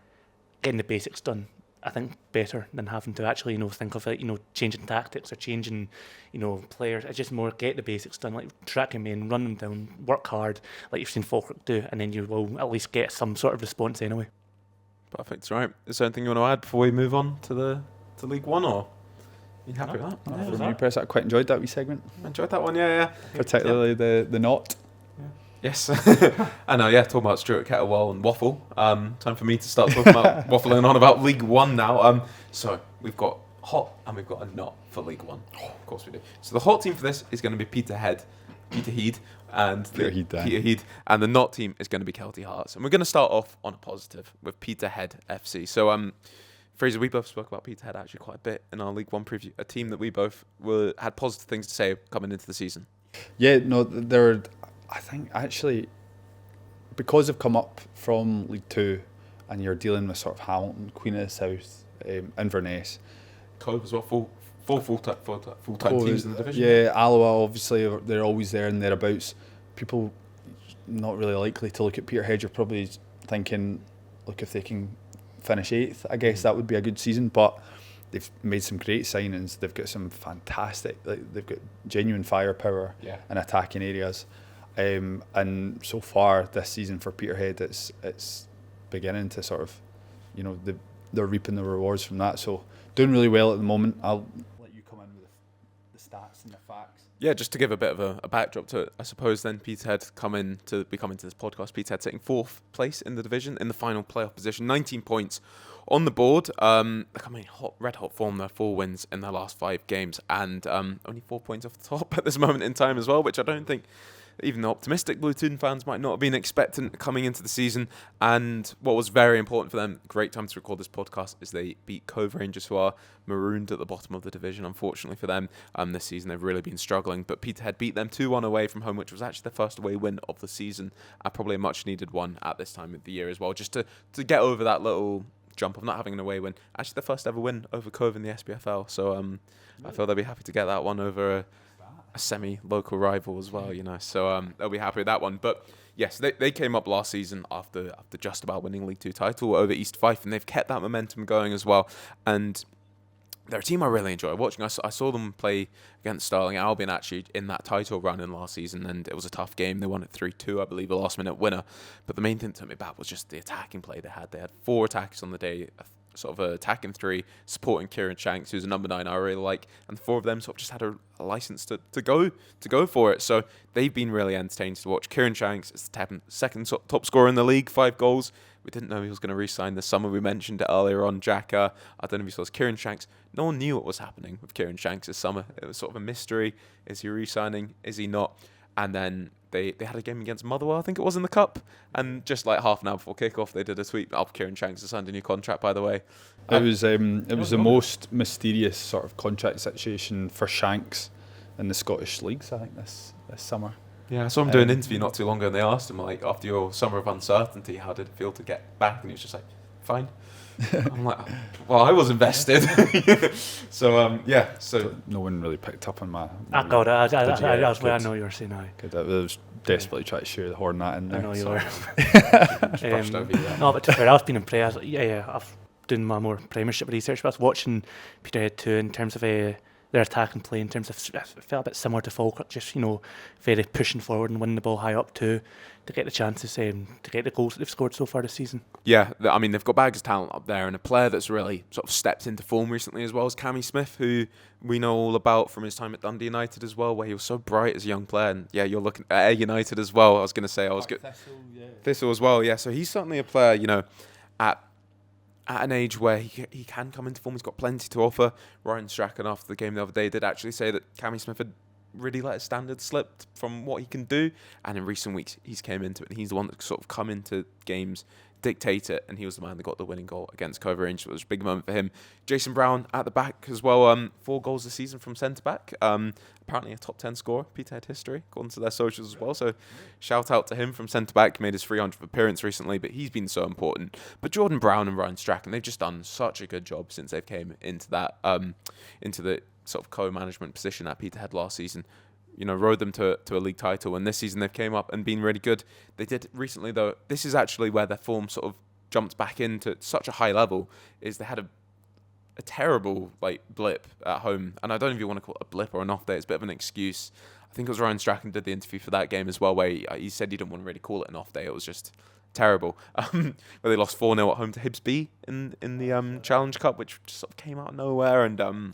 getting the basics done. I think better than having to actually think of it, changing tactics or changing players. It's just more get the basics done, like track him in, run them down, work hard, like you've seen Falkirk do, and then you will at least get some sort of response anyway. Perfect. Right. Is there anything you want to add before we move on to League One, or? You happy with that? From you, Press, I quite enjoyed that wee segment. Enjoyed that one, yeah. Particularly the knot. Yes. I know, yeah, talking about Stuart Kettlewell and waffle. Time for me to start talking about waffling on about League One now. So we've got hot and we've got a not for League One. Of course we do. So the hot team for this is going to be Peterhead, and Peterhead, and the not team is going to be Kelty Hearts. And we're going to start off on a positive with Peterhead FC. So Fraser, we both spoke about Peterhead actually quite a bit in our League One preview, a team that we both had positive things to say coming into the season. Yeah, no, I think actually, because they've come up from League Two, and you're dealing with sort of Hamilton, Queen of the South, Inverness, Cove as well, full-time teams in the division. Yeah, Alloa, obviously they're always there and thereabouts. People not really likely to look at Peterhead. You're probably thinking, look, if they can finish 8th, I guess that would be a good season. But they've made some great signings. They've got some fantastic, they've got genuine firepower in attacking areas. And so far this season for Peterhead, it's beginning to sort of, they're reaping the rewards from that. So doing really well at the moment. I'll let you come in with the stats and the facts. Yeah, just to give a bit of a backdrop to it, I suppose then Peterhead coming to this podcast. Peterhead sitting 4th place in the division in the final playoff position, 19 points on the board. Red hot form, their 4 wins in their last 5 games, and only 4 points off the top at this moment in time as well, which I don't think even the optimistic Blue Toon fans might not have been expecting coming into the season. And what was very important for them, great time to record this podcast, is they beat Cove Rangers, who are marooned at the bottom of the division, unfortunately for them. This season they've really been struggling, but Peterhead beat them 2-1 away from home, which was actually their first away win of the season, and probably a much needed one at this time of the year as well, just to get over that little jump of not having an away win. Actually the first ever win over Cove in the SPFL, so I feel they'll be happy to get that one over a semi-local rival as well, so they'll be happy with that one. But yes, they came up last season after just about winning League 2 title over East Fife, and they've kept that momentum going as well. And they're a team I really enjoy watching. I saw them play against Stirling Albion actually in that title run in last season, and it was a tough game. They won it 3-2, I believe, a last-minute winner. But the main thing that took me back was just the attacking play they had. They had 4 attackers on the day, sort of attacking 3, supporting Kieran Shanks, who's a number 9 I really like, and the 4 of them sort of just had a license to go for it. So they've been really entertaining to watch. Kieran Shanks is the second top scorer in the league, 5 goals. We didn't know he was going to re-sign this summer. We mentioned it earlier on. Jack, I don't know if you saw this, Kieran Shanks. No one knew what was happening with Kieran Shanks this summer. It was sort of a mystery. Is he re-signing? Is he not? And then they had a game against Motherwell, I think it was, in the Cup. And just like half an hour before kickoff, they did a tweet. Kieran Shanks has signed a new contract, by the way. It was the most mysterious sort of contract situation for Shanks in the Scottish leagues, I think, this summer. Yeah, I saw him doing an interview not too long ago, and they asked him, like, after your summer of uncertainty, how did it feel to get back? And he was just like, fine. I'm like, well, I was invested. So no one really picked up on my I got it. That's where I know you were saying now. Good. I was desperately trying to share the horn that in there. I know you were. Brushed over you. No, but to be fair, I've been impressed. I've done my more Premiership research, but I was watching Peterhead too in terms of their attack and play, in terms of, it felt a bit similar to Falkirk, just, very pushing forward and winning the ball high up to get the chances, to get the goals that they've scored so far this season. Yeah, I mean, they've got bags of talent up there, and a player that's really sort of stepped into form recently as well is Cammy Smith, who we know all about from his time at Dundee United as well, where he was so bright as a young player. And yeah, you're looking at Ayr United as well. I was going to say, Thistle as well, yeah. So he's certainly a player, at an age where he can come into form. He's got plenty to offer. Ryan Strachan, after the game the other day, did actually say that Cammy Smith had really let his standards slip from what he can do, and in recent weeks he's came into it, and he's the one that sort of come into games, dictate it, and he was the man that got the winning goal against Cove Rangers. It was a big moment for him. Jason Brown at the back as well, 4 goals this season from centre-back. Apparently a top 10 scorer, Peterhead history, according to their socials as well. So shout out to him from centre-back. Made his 300th appearance recently, but he's been so important. But Jordan Brown and Ryan Strachan, they've just done such a good job since they've came into that, into the sort of co-management position at Peterhead last season. Rode them to a league title, and this season they've came up and been really good. They did recently, though. This is actually where their form sort of jumped back into such a high level, is they had a terrible blip at home, and I don't know if you want to call it a blip or an off day. It's a bit of an excuse. I think it was Ryan Strachan did the interview for that game as well, where he said he didn't want to really call it an off day. It was just terrible. Where they lost 4-0 at home to Hibs B in the Challenge Cup, which just sort of came out of nowhere, and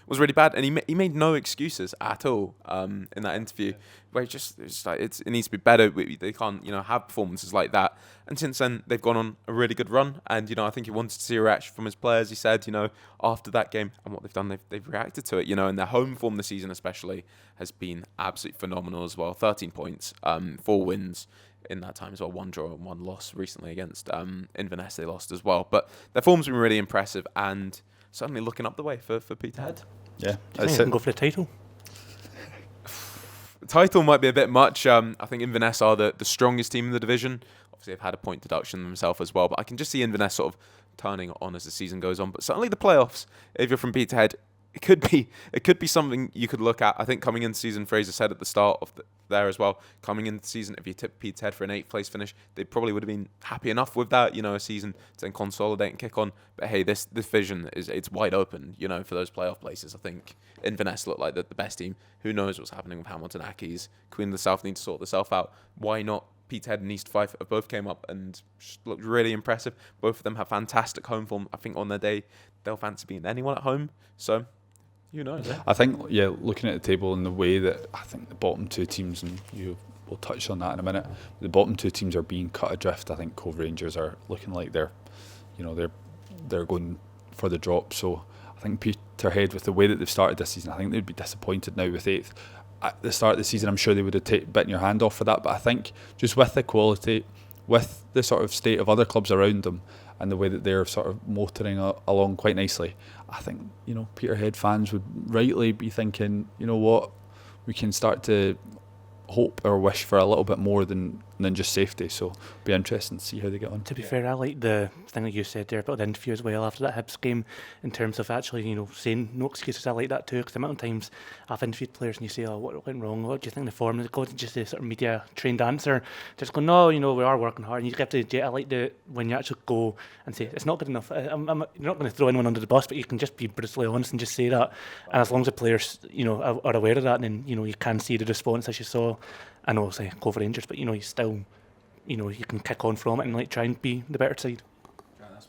was really bad, and he made no excuses at all in that interview. Where it's like it needs to be better. They can't have performances like that. And since then they've gone on a really good run. And I think he wanted to see a reaction from his players. He said after that game and what they've done, they've reacted to it. And their home form this season especially has been absolutely phenomenal as well. 13 points, 4 wins in that time as well. 1 draw and 1 loss recently against Inverness. They lost as well, but their form's been really impressive and certainly looking up the way for Peterhead. Yeah, I think they can go for the title. Title might be a bit much. I think Inverness are the strongest team in the division. Obviously, they've had a point deduction themselves as well, but I can just see Inverness sort of turning it on as the season goes on. But certainly the playoffs, if you're from Peterhead, it could be something you could look at. I think coming into the season, Fraser said at the start of there as well, coming into the season, if you tipped Peterhead for an 8th place finish, they probably would have been happy enough with that, a season to then consolidate and kick on. But hey, this division it's wide open, for those playoff places. I think Inverness look like the best team. Who knows what's happening with Hamilton Accies? Queen of the South need to sort themselves out. Why not? Peterhead and East Fife both came up and looked really impressive. Both of them have fantastic home form. I think on their day they'll fancy beating anyone at home. So who knows? I think, looking at the table in the way that I think the bottom 2 teams, and we'll touch on that in a minute, the bottom 2 teams are being cut adrift. I think Cove Rangers are looking like they're going for the drop. So I think Peterhead, with the way that they've started this season, I think they'd be disappointed now with 8th. At the start of the season, I'm sure they would have bitten your hand off for that. But I think just with the quality, with the sort of state of other clubs around them, and the way that they're sort of motoring along quite nicely, I think Peterhead fans would rightly be thinking, what, we can start to hope or wish for a little bit more than just safety. So it'll be interesting to see how they get on. To be fair, I like the thing that you said there about the interview as well after that Hibs game, in terms of actually saying no excuses. I like that too, because the amount of times I've interviewed players and you say, what went wrong, what do you think the form is? Go to just a sort of media trained answer, just go, no, we are working hard, and you have to. I like when you actually go and say it's not good enough. You're not going to throw anyone under the bus, but you can just be brutally honest and just say that. And as long as the players are aware of that, then you can see the response as you saw. I know, say, Cove Rangers, but you still, you can kick on from it and try and be the better side.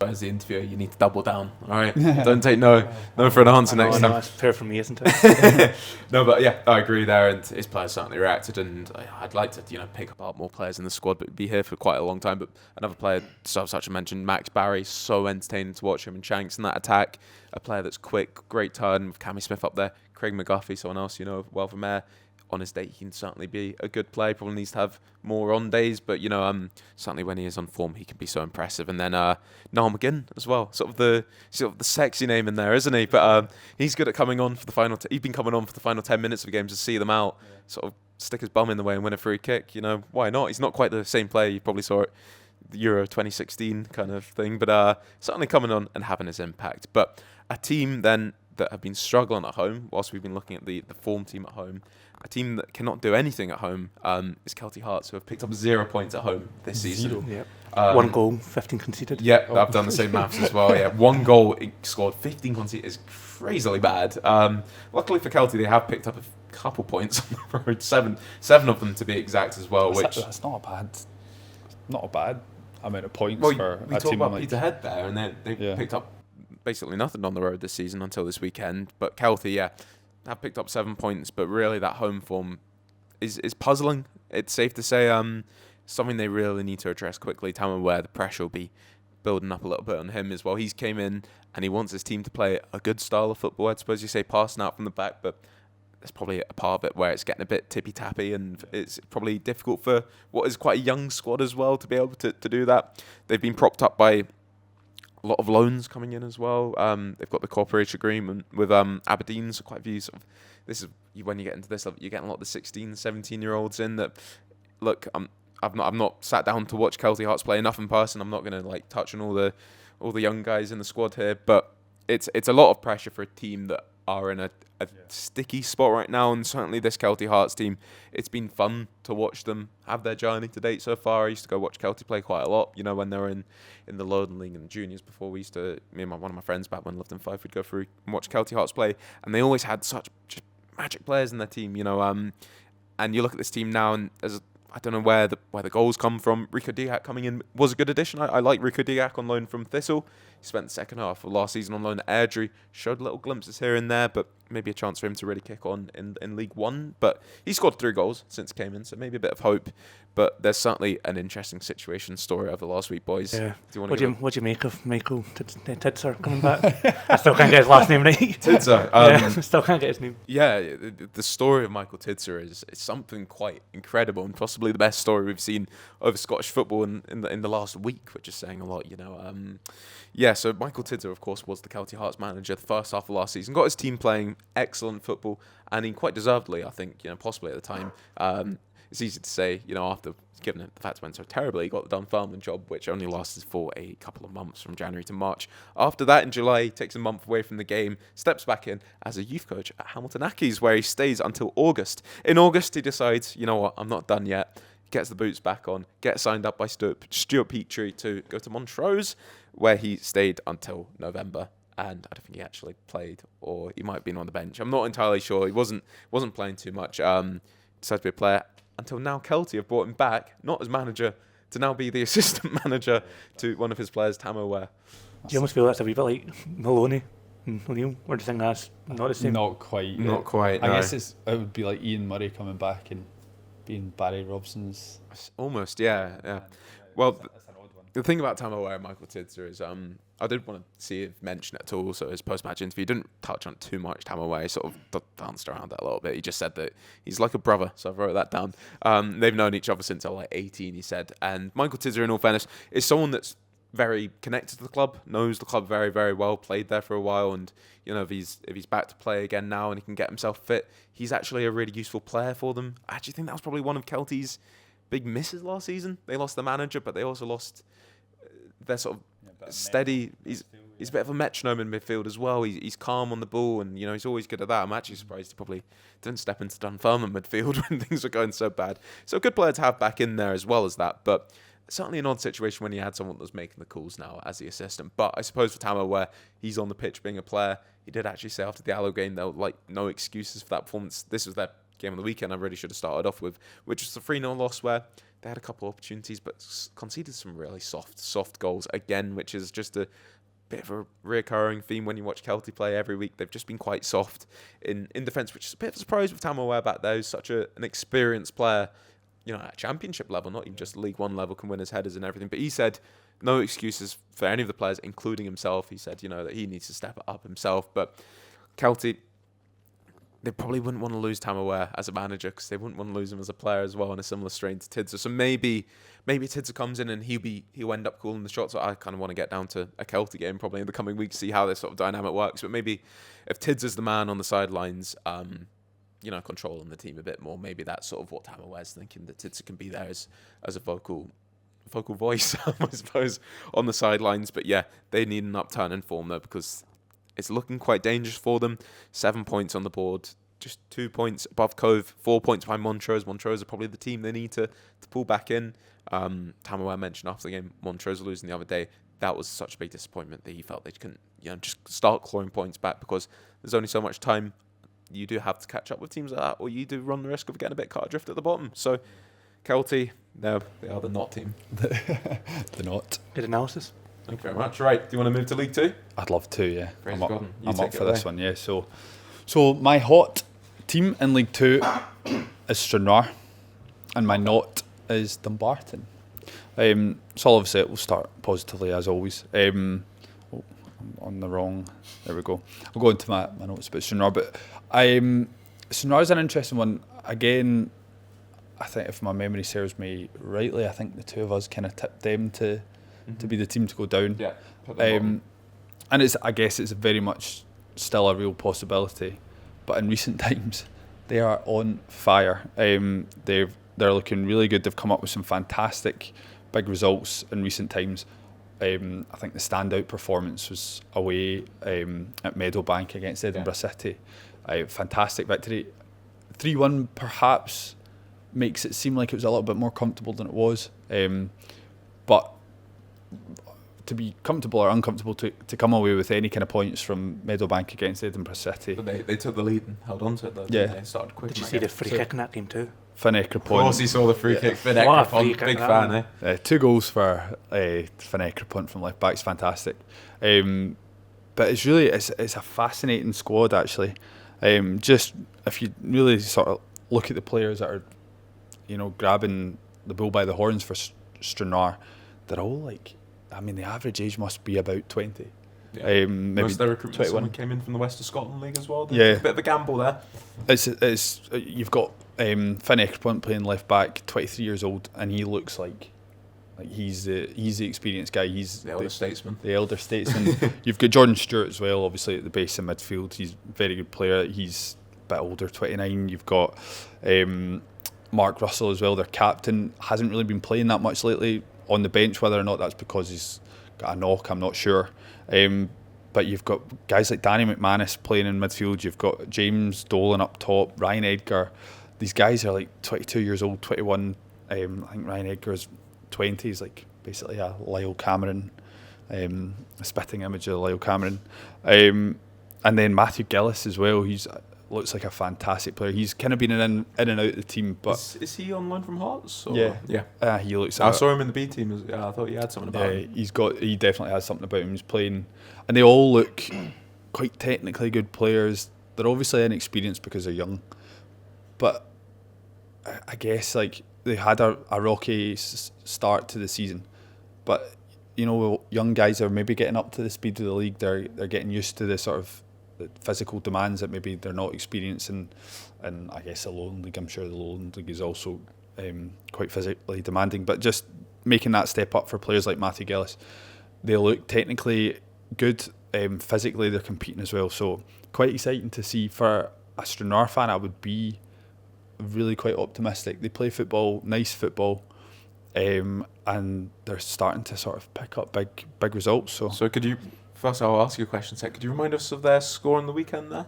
As the interviewer, you need to double down. All right, don't take no for an answer next time. That's fair for me, isn't it? No, but yeah, I agree there, and his players certainly reacted, and I'd like to pick up more players in the squad, but be here for quite a long time. But another player, such I mentioned, Max Barry, so entertaining to watch him and Shanks in that attack. A player that's quick, great turn with Cammy Smith up there, Craig McGuffey, someone else well from there. On his day, he can certainly be a good player. Probably needs to have more on days, but certainly when he is on form, he can be so impressive. And then Niall McGinn as well, sort of the sexy name in there, isn't he? But he's good at coming on for the final. He's been coming on for the final 10 minutes of games to see them out, sort of stick his bum in the way and win a free kick. Why not? He's not quite the same player. You probably saw it the Euro 2016 kind of thing, but certainly coming on and having his impact. But a team then that have been struggling at home, whilst we've been looking at the form team at home. A team that cannot do anything at home is Kelty Hearts, who have picked up 0 points at home this season. Yep. 1 goal, 15 conceded. Yeah, I've done the same maths as well. Yeah, 1 goal scored, 15 conceded is crazily bad. Luckily for Kelty, they have picked up a couple points on the road, seven of them to be exact as well. That's not a bad amount of points for we a talked team about like Peterhead there, and they picked up basically nothing on the road this season until this weekend. But Kelty, have picked up 7 points, but really that home form is puzzling. It's safe to say something they really need to address quickly. Time and where the pressure will be building up a little bit on him as well. He's came in and he wants his team to play a good style of football. I suppose you say passing out from the back, but there's probably a part of it where it's getting a bit tippy-tappy, and it's probably difficult for what is quite a young squad as well to be able to do that. They've been propped up by a lot of loans coming in as well. They've got the cooperation agreement with Aberdeen, so quite a few this is when you get into this, you're getting a lot of the 16, 17-year-olds in that. Look, I've not sat down to watch Kelty Hearts play enough in person. I'm not going to touch on all the young guys in the squad here, but it's a lot of pressure for a team that are in a sticky spot right now, and certainly this Kelty Hearts team, it's been fun to watch them have their journey to date so far. I used to go watch Kelty play quite a lot, when they were in the Lowland League and the juniors before. Me and one of my friends back when I lived in Fife would go through and watch Kelty Hearts play, and they always had such just magic players in their team, and you look at this team now, and I don't know where the goals come from. Rico Diak coming in was a good addition. I like Rico Diak on loan from Thistle. He spent the second half of last season on loan at Airdrie, showed little glimpses here and there, but maybe a chance for him to really kick on in League One. But he scored 3 goals since he came in, so maybe a bit of hope. But there's certainly an interesting situation story over the last week, boys. Yeah. What do you make of Michael Tidser coming back? I still can't get his last name right. Tidser. Still can't get his name. Yeah, the story of Michael Tidser is something quite incredible, and possibly the best story we've seen over Scottish football in the last week, which is saying a lot, so Michael Tidser, of course, was the Kelty Hearts manager the first half of last season, got his team playing excellent football, and he quite deservedly, I think, possibly at the time. It's easy to say, after, given the fact it went so terribly, he got the Dunbarton job, which only lasted for a couple of months from January to March. After that, in July, he takes a month away from the game, steps back in as a youth coach at Hamilton Accies, where he stays until August. In August, he decides, you know what, I'm not done yet. Gets the boots back on, gets signed up by Stuart Petrie to go to Montrose, where he stayed until November. And I don't think he actually played, or he might have been on the bench. I'm not entirely sure. He wasn't playing too much. Decided to be a player. Until now, Kelty have brought him back, not as manager, to now be the assistant manager to one of his players, Tamo Ware. Do you almost feel that's a wee bit like Maloney and O'Neill? Or do you think that's not the same? Not quite. Not quite, I no. guess it would be like Ian Murray coming back and being Barry Robson's... Almost, yeah. Well, that's an odd one. The thing about Tamo Ware and Michael Tidser is I did want to see if mention it at all. So his post-match interview didn't touch on too much. Tamo Ware sort of danced around that a little bit. He just said that he's like a brother. So I wrote that down. They've known each other since they were like 18, he said. And Michael Tidser, in all fairness, is someone that's very connected to the club, knows the club very, very well, played there for a while, and if he's back to play again now and he can get himself fit, he's actually a really useful player for them. I actually think that was probably one of Kelty's big misses last season. They lost the manager, but they also lost their sort of steady. He's a bit of a metronome in midfield as well. He's calm on the ball, and he's always good at that. I'm actually surprised he probably didn't step into Dunfermline midfield when things were going so bad. So a good player to have back in there as well as that, but certainly an odd situation when you had someone that was making the calls now as the assistant. But I suppose for Tamo, where he's on the pitch being a player, he did actually say after the Allo game, there were no excuses for that performance. This was their game of the weekend I really should have started off with, which was the 3-0 loss where they had a couple of opportunities but conceded some really soft goals again, which is just a bit of a reoccurring theme when you watch Kelty play every week. They've just been quite soft in defence, which is a bit of a surprise with Tamo Ware back there, who's such an experienced player, at championship level, not even just League One level, can win his headers and everything. But he said no excuses for any of the players, including himself. He said, that he needs to step it up himself. But Kelty, they probably wouldn't want to lose Tamo Ware as a manager because they wouldn't want to lose him as a player as well in a similar strain to Tidser. So maybe Tidser comes in and he'll end up calling the shots. So I kind of want to get down to a Kelty game probably in the coming weeks, see how this sort of dynamic works. But maybe if Tidser's the man on the sidelines, controlling the team a bit more. Maybe that's sort of what Tamo Ware's thinking, that Tidser can be there as a vocal voice, I suppose, on the sidelines. But yeah, they need an upturn in form though, because it's looking quite dangerous for them. 7 points on the board, just 2 points above Cove, 4 points behind Montrose. Montrose are probably the team they need to pull back in. Tamo Ware mentioned after the game, Montrose losing the other day, that was such a big disappointment that he felt they couldn't just start clawing points back because there's only so much time. You do have to catch up with teams like that, or you do run the risk of getting a bit caught adrift at the bottom. So, Kelty, they are the not team. The not. Good analysis. Thank you very much. Right, do you want to move to League 2? I'd love to, yeah. Fraser, I'm up for this one, yeah. So my hot team in League 2 is Stranraer, and my not is Dumbarton. So obviously we'll start positively as always. On the wrong, there we go. I'll go into my notes about Stranraer, but Stranraer's an interesting one. Again, I think if my memory serves me rightly, I think the two of us kind of tipped them to be the team to go down. Yeah. And I guess it's very much still a real possibility, but in recent times they are on fire. They're looking really good. They've come up with some fantastic big results in recent times. I think the standout performance was away at Meadowbank against Edinburgh City. Fantastic victory. 3-1 perhaps makes it seem like it was a little bit more comfortable than it was. But to be comfortable or uncomfortable to come away with any kind of points from Meadowbank against Edinburgh City. But they took the lead and held on to it though. Yeah. They started quick. Did you see the free kick in that game too? Finn Of Ekrapont. course, he saw the free kick. Finn What a Ekrapont, free kick big that fan, was. 2 goals for Finn Ekrapont from left back. It's fantastic. But it's really it's a fascinating squad actually. Just if you really sort of look at the players that are, grabbing the bull by the horns for Stranraer, they're all like, I mean, the average age must be about 20. Yeah. Maybe Most of their recruitment 21. someone came in from the West of Scotland League as well. Yeah. A bit of a gamble there. It's you've got Finn Ekrapont playing left back, 23 years old, and he looks like he's the experienced guy. He's The elder statesman. The elder statesman. You've got Jordan Stewart as well, obviously at the base in midfield. He's a very good player. He's a bit older, 29. You've got Mark Russell as well, their captain. Hasn't really been playing that much lately on the bench. Whether or not that's because he's got a knock, I'm not sure. But you've got guys like Danny McManus playing in midfield. You've got James Dolan up top, Ryan Edgar. These guys are like 22 years old, 21. I think Ryan Edgar's 20. He's like basically a Lyle Cameron, a spitting image of Lyle Cameron. And then Matthew Gillis as well. He's looks like a fantastic player. He's kind of been in and out of the team, but is he on loan from Hearts? Or? Yeah. He looks. I saw him in the B team. I thought he had something about him. He definitely has something about him. He's playing, and they all look quite technically good players. They're obviously inexperienced because they're young, but I guess like they had a rocky start to the season, but young guys are maybe getting up to the speed of the league. They're getting used to the sort of the physical demands that maybe they're not experiencing, and I guess the Lowland League. I'm sure the Lowland League is also quite physically demanding, but just making that step up for players like Matthew Gillis. They look technically good, physically they're competing as well. So quite exciting to see. For a Stranraer fan, I would be really quite optimistic. They play football, nice football, and they're starting to sort of pick up big results. So could you? First, I'll ask you a question. Could you remind us of their score on the weekend there?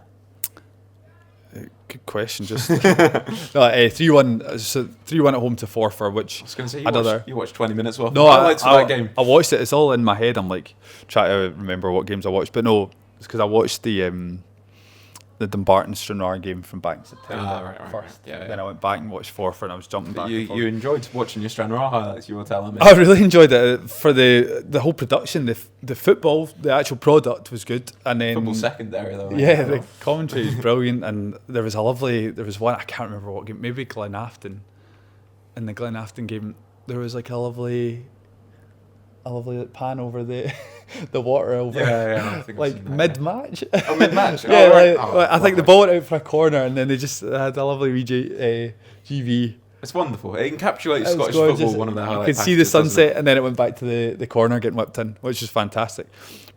Good question. Just 3-1. So 3-1 at home to Forfar, which I was going to say you watched 20 minutes worth. No, of that game. I watched it. It's all in my head. I'm like trying to remember what games I watched, but no, it's because I watched the Dumbarton Stranraer game from back in September first. Yeah, then I went back and watched Forfar, and I was jumping back. You enjoyed watching your Stranraer highlights. You were telling me. I really enjoyed it for the whole production. The football, the actual product was good, and then football secondary though. Yeah, the commentary is brilliant, and there was one I can't remember what game, maybe Glenafton. In the Glenafton game, there was like a lovely pan over the water over like mid-match. Oh, mid-match. I think the ball went out for a corner, and then they just had a lovely wee GV. It's wonderful. It encapsulates Scottish football. One of the highlights. You could see the sunset, and then it went back to the corner getting whipped in, which is fantastic.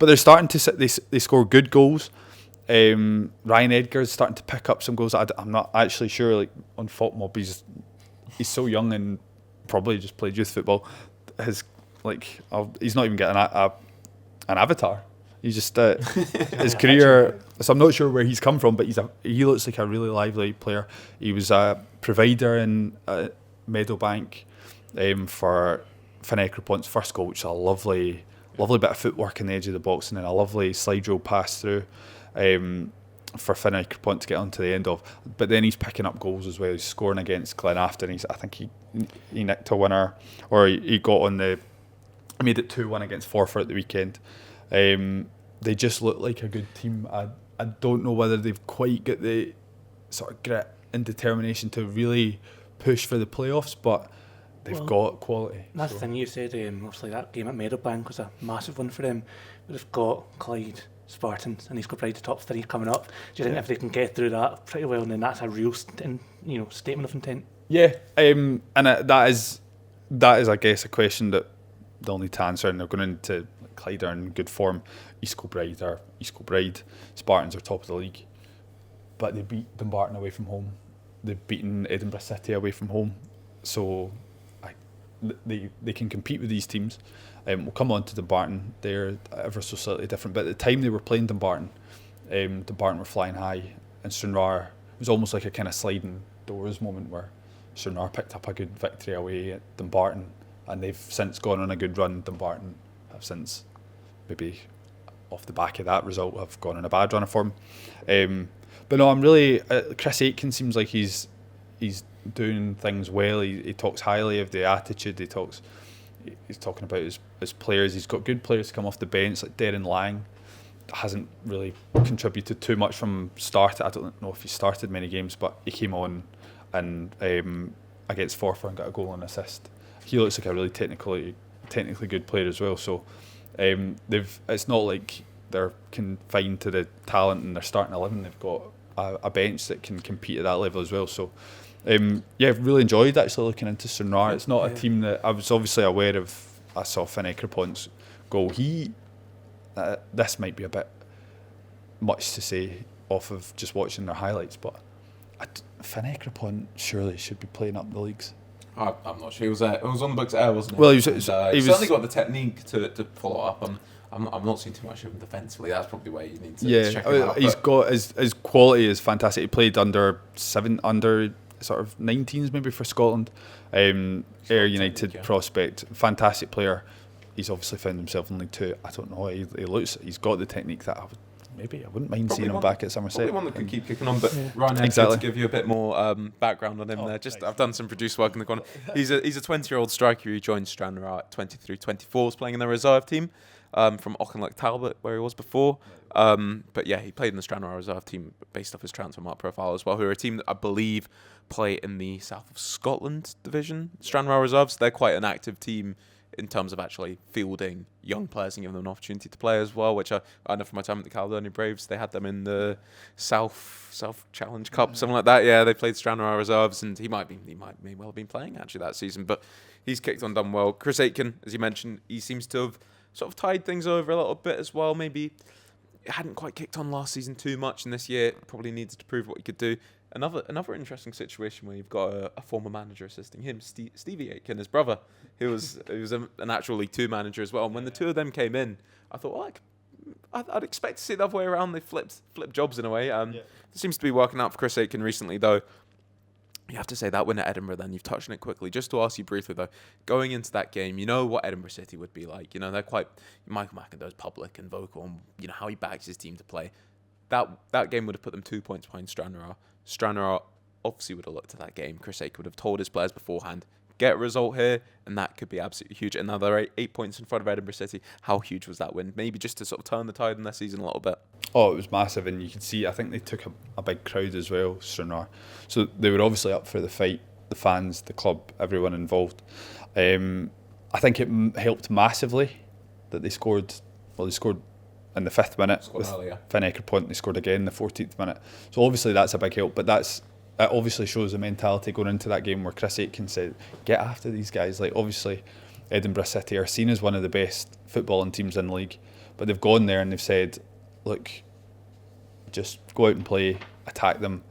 But they're starting to they score good goals. Ryan Edgar's starting to pick up some goals. I'm not actually sure. Like on Falkmob, he's so young and probably just played youth football. He's not even getting an avatar. He's just his career. So I'm not sure where he's come from, but he looks like a really lively player. He was a provider in Meadowbank for Finn Ekrapont's first goal, which is a lovely bit of footwork in the edge of the box, and then a lovely slide roll pass through for Finn Ekrapont to get onto the end of. But then he's picking up goals as well. He's scoring against Glenafton. I think he nicked a winner, or he got on the. I made it 2-1 against Forfar at the weekend. They just look like a good team. I don't know whether they've quite got the sort of grit and determination to really push for the playoffs, but they've got quality. That's the thing you said. Obviously, that game at Meadowbank was a massive one for them. But they've got Clyde, Spartans, and East Kilbride, the top three coming up. Do you think if they can get through that pretty well, then that's a real statement of intent? Yeah, and that is, I guess, a question that they'll need to answer, and they're going into Clyde are in good form. East Kilbride, Spartans are top of the league, but they beat Dumbarton away from home. They've beaten Edinburgh City away from home, so they can compete with these teams. We'll come on to Dumbarton. They're ever so slightly different, but at the time they were playing Dumbarton, Dumbarton were flying high, and Stranraer, it was almost like a kind of sliding doors moment where Stranraer picked up a good victory away at Dumbarton, and they've since gone on a good run. Dumbarton have since, maybe off the back of that result, have gone on a bad run of form. But no, I'm really Chris Aitken seems like he's doing things well. He talks highly of the attitude. He's talking about his players. He's got good players to come off the bench, like Darren Lang. Hasn't really contributed too much from start. I don't know if he started many games, but he came on and against Forfar and got a goal and assist. He looks like a really technically good player as well. So it's not like they're confined to the talent in their starting 11. They've got a bench that can compete at that level as well. So really enjoyed actually looking into Stranraer. It's not a team that I was obviously aware of. I saw Finn Ekrapont's goal. This might be a bit much to say off of just watching their highlights, but Finn Ekrapont surely should be playing up the leagues. I'm not sure. He was on the books at Ayr, wasn't he? Well, he certainly got the technique to follow up. I'm not seeing too much of him defensively. That's probably where you need to check him out. He's got his quality is fantastic. He played under sort of 19s maybe for Scotland. Ayr United prospect, fantastic player. He's obviously found himself in League Two. I don't know. He's got the technique that I wouldn't mind seeing him back at Somerset. Probably one that could keep kicking on. But Ryan, to give you a bit more background on him there. I've done some producer work in the corner. He's a 20-year-old striker who joined Stranraer at 23-24. Was playing in their reserve team from Auchinleck Talbot, where he was before. But yeah, he played in the Stranraer reserve team based off his transfermarkt profile as well. Who are a team that I believe play in the South of Scotland division. Stranraer reserves. They're quite an active team in terms of actually fielding young players and giving them an opportunity to play as well, which I know from my time at the Caledonia Braves, they had them in the South Challenge Cup, something like that. Yeah, they played Stranraer reserves, and he may well have been playing actually that season, but he's kicked on, done well. Chris Aitken, as you mentioned, he seems to have sort of tied things over a little bit as well. Maybe it hadn't quite kicked on last season too much, and this year probably needed to prove what he could do. Another interesting situation where you've got a former manager assisting him, Stevie Aitken, his brother, who was an actual League Two manager as well. And when the two of them came in, I thought, I'd expect to see it the other way around. They flipped jobs in a way. It seems to be working out for Chris Aitken recently, though. You have to say that win at Edinburgh, then you've touched on it quickly. Just to ask you briefly, though, going into that game, you know what Edinburgh City would be like. You know, they're quite, Michael McIndoe's public and vocal on, you know, how he backs his team to play. That game would have put them 2 points behind Stranraer. Stranraer obviously would have looked at that game. Chris Aitken would have told his players beforehand, get a result here, and that could be absolutely huge. And now they're 8 points in front of Edinburgh City. How huge was that win? Maybe just to sort of turn the tide in their season a little bit. Oh, it was massive, and you can see, I think they took a big crowd as well, Stranraer. So they were obviously up for the fight, the fans, the club, everyone involved. I think it helped massively that they scored in the 5th minute with Finn Ekrapont. They scored again in the 14th minute. So obviously that's a big help, but it obviously shows the mentality going into that game where Chris Aitken said, get after these guys. Like, obviously Edinburgh City are seen as one of the best footballing teams in the league, but they've gone there and they've said, look, just go out and play, attack them.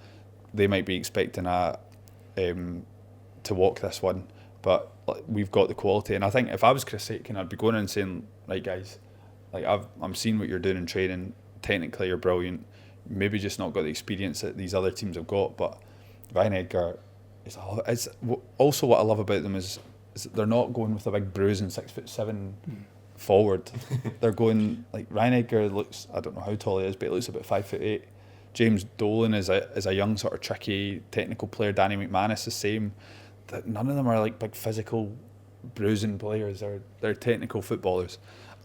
They might be expecting to walk this one, but we've got the quality. And I think if I was Chris Aitken, I'd be going in and saying, right guys, like I'm seeing what you're doing in training. Technically, you're brilliant. Maybe just not got the experience that these other teams have got. But Ryan Edgar is also what I love about them is that they're not going with a big bruising 6'7" forward. They're going like Ryan Edgar looks. I don't know how tall he is, but he looks about 5'8". James Dolan is a young sort of tricky technical player. Danny McManus the same. None of them are like big physical bruising players. They're technical footballers.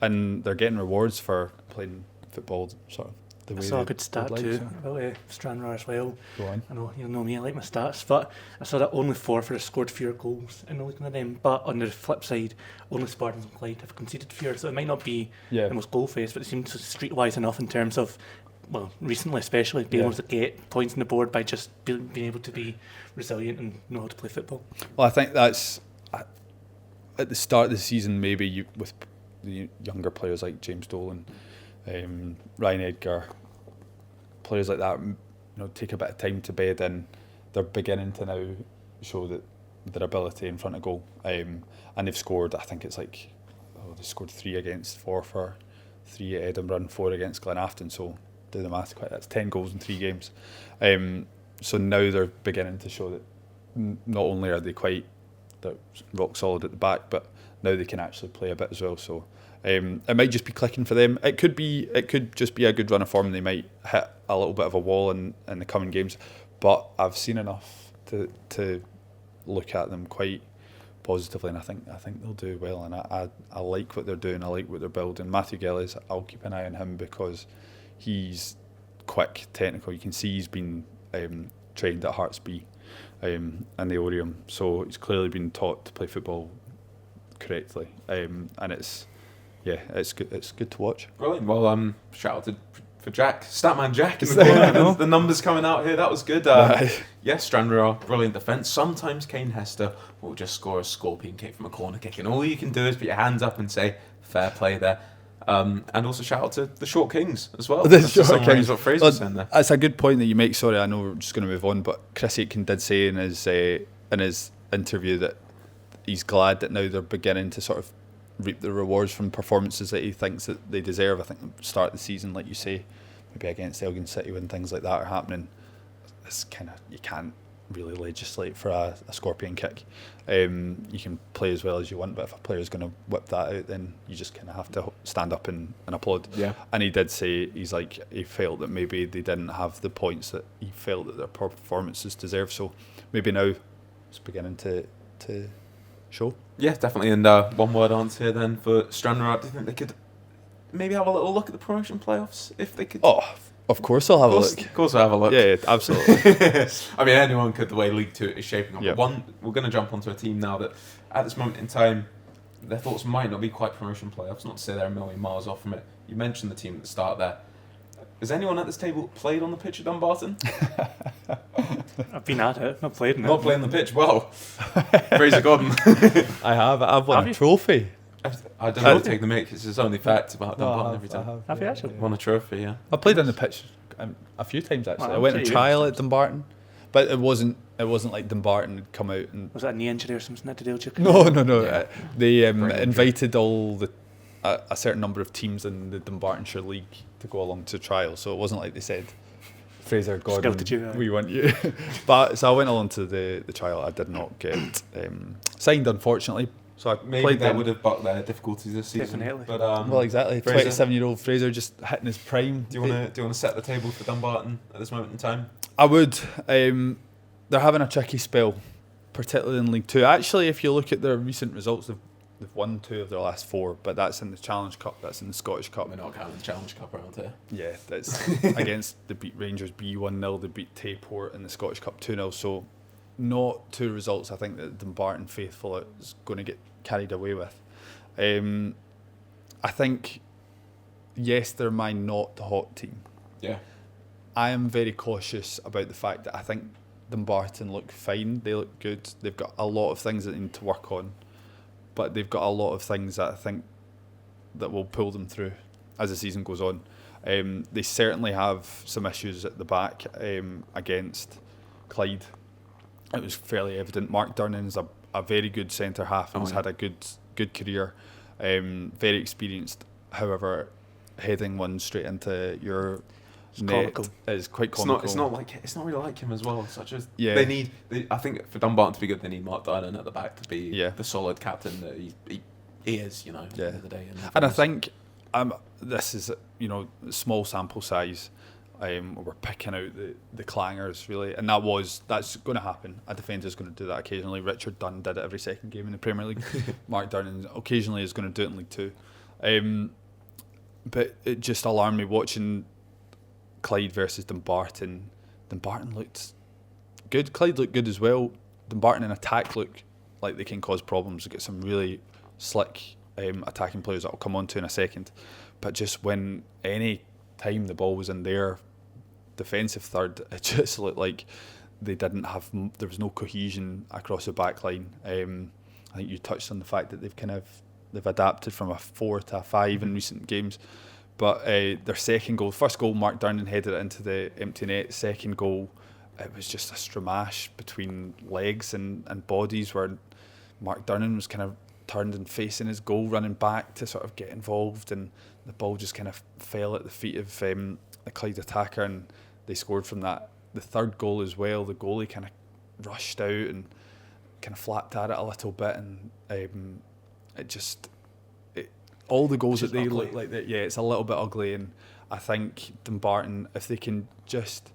And they're getting rewards for playing football sort of the way I saw a good stat too about Stranraer as well. Go on. I know you know me, I like my stats, but I saw that only Forfar has scored fewer goals in looking at them. But on the flip side, only Spartans and Clyde have conceded fewer, so it might not be the most goal-faced, but it seems streetwise enough in terms of, well, recently especially, being able to get points on the board by just being able to be resilient and know how to play football. Well, I think that's at the start of the season, maybe with the younger players like James Dolan, Ryan Edgar, players like that, take a bit of time to bed in. They're beginning to now show that their ability in front of goal, and they've scored. I think it's like they scored 3 against Forfar, 3 at Edinburgh, and 4 against Glenafton. So do the math quick. That's 10 goals in 3 games. So now they're beginning to show that not only are they're rock solid at the back, but now they can actually play a bit as well. So it might just be clicking for them. It could just be a good run of form. They might hit a little bit of a wall in the coming games, but I've seen enough to look at them quite positively, and I think they'll do well. And I like what they're doing. I like what they're building. Matthew Gillies, I'll keep an eye on him because he's quick, technical. You can see he's been trained at Hearts B and the Orium, so he's clearly been taught to play football correctly. And it's good. It's good to watch. Brilliant. Well, shout out for Jack, Statman Jack in the corner. The numbers coming out here, that was good. Yes, Stranraer, brilliant defence. Sometimes Kane Hester will just score a scorpion kick from a corner kick, and all you can do is put your hands up and say, fair play there. And also shout out to the Short Kings as well. The Short Kings. What Fraser was saying there. That's a good point that you make. Sorry, I know we're just going to move on, but Chris Aitken did say in his interview that he's glad that now they're beginning to sort of reap the rewards from performances that he thinks that they deserve. I think at the start of the season, like you say, maybe against Elgin City when things like that are happening, it's kind of, you can't really legislate for a scorpion kick. You can play as well as you want, but if a player's going to whip that out, then you just kind of have to stand up and applaud. Yeah. And he did say he felt that maybe they didn't have the points that he felt that their performances deserve. So maybe now it's beginning to show. Yeah, definitely. And one word answer here then for Stranraer. Do you think they could maybe have a little look at the promotion playoffs if they could? Oh, of course I'll have a look. Of course I'll have a look. Yeah, absolutely. I mean, anyone could, the way League 2 is shaping up. Yep. We're going to jump onto a team now that at this moment in time, their thoughts might not be quite promotion playoffs, not to say they're a million miles off from it. You mentioned the team at the start there. Has anyone at this table played on the pitch at Dumbarton? I've been at it. Not played in it. Not playing the pitch. Well, Fraser Gordon. I've won a trophy. I don't know to take the mic. It's his only fact about Dumbarton every time. Have you actually? Won a trophy, yeah. I played on the pitch a few times actually. Well, I went I'm on sure trial at Dumbarton, but it wasn't like Dumbarton had come out and. Was that a knee injury or something to deal with? No. Yeah. They invited all a certain number of teams in the Dumbartonshire League to go along to trial, so it wasn't like they said, Fraser, Gordon, Scouted you, we want you. But so I went along to the trial. I did not get signed, unfortunately. So I Maybe played that would have bucked their difficulties this season. Definitely. But, well, exactly. Fraser? 27-year-old Fraser just hitting his prime. Do you want to set the table for Dumbarton at this moment in time? I would. They're having a tricky spell, particularly in League 2. Actually, if you look at their recent results, they've won 2 of their last 4, but that's in the Challenge Cup, that's in the Scottish Cup. We're not counting the Challenge Cup around here. Yeah, that's against, they beat Rangers B 1-0, they beat Tayport in the Scottish Cup 2-0, so not 2 results I think that Dumbarton faithful is going to get carried away with. I think, yes, they're my not hot team. Yeah. I am very cautious about the fact that I think Dumbarton look fine, they look good, they've got a lot of things that they need to work on, but they've got a lot of things that I think that will pull them through as the season goes on. They certainly have some issues at the back against Clyde. It was fairly evident. Mark Durnan's a very good centre half and has had a good career, very experienced. However, heading one straight into your net is quite comical. It's not really like him as well. Such as Yeah. I think for Dumbarton to be good, they need Mark Dylan at the back to be Yeah. the solid captain that he is. You know, at the end of the day. And I think this is small sample size. We're picking out the clangers really, and that's going to happen. A defender's going to do that occasionally. Richard Dunn did it every second game in the Premier League. Mark Durnan occasionally is going to do it in League 2. But it just alarmed me watching Clyde versus Dumbarton. Dumbarton looked good. Clyde looked good as well. Dumbarton in attack look like they can cause problems. They get some really slick attacking players that I'll come on to in a second. But just when any time the ball was in their defensive third, it just looked like they didn't have. There was no cohesion across the back line. I think you touched on the fact that they've adapted from a 4 to a 5 in recent games. But their second goal, first goal, Mark Durnan headed it into the empty net. Second goal, it was just a stramash between legs and bodies where Mark Durnan was kind of turned and facing his goal, running back to sort of get involved, and the ball just kind of fell at the feet of the Clyde attacker, and they scored from that. The third goal as well, the goalie kind of rushed out and kind of flapped at it a little bit, and all the goals that they look like that, yeah, it's a little bit ugly. And I think Dumbarton, if they can just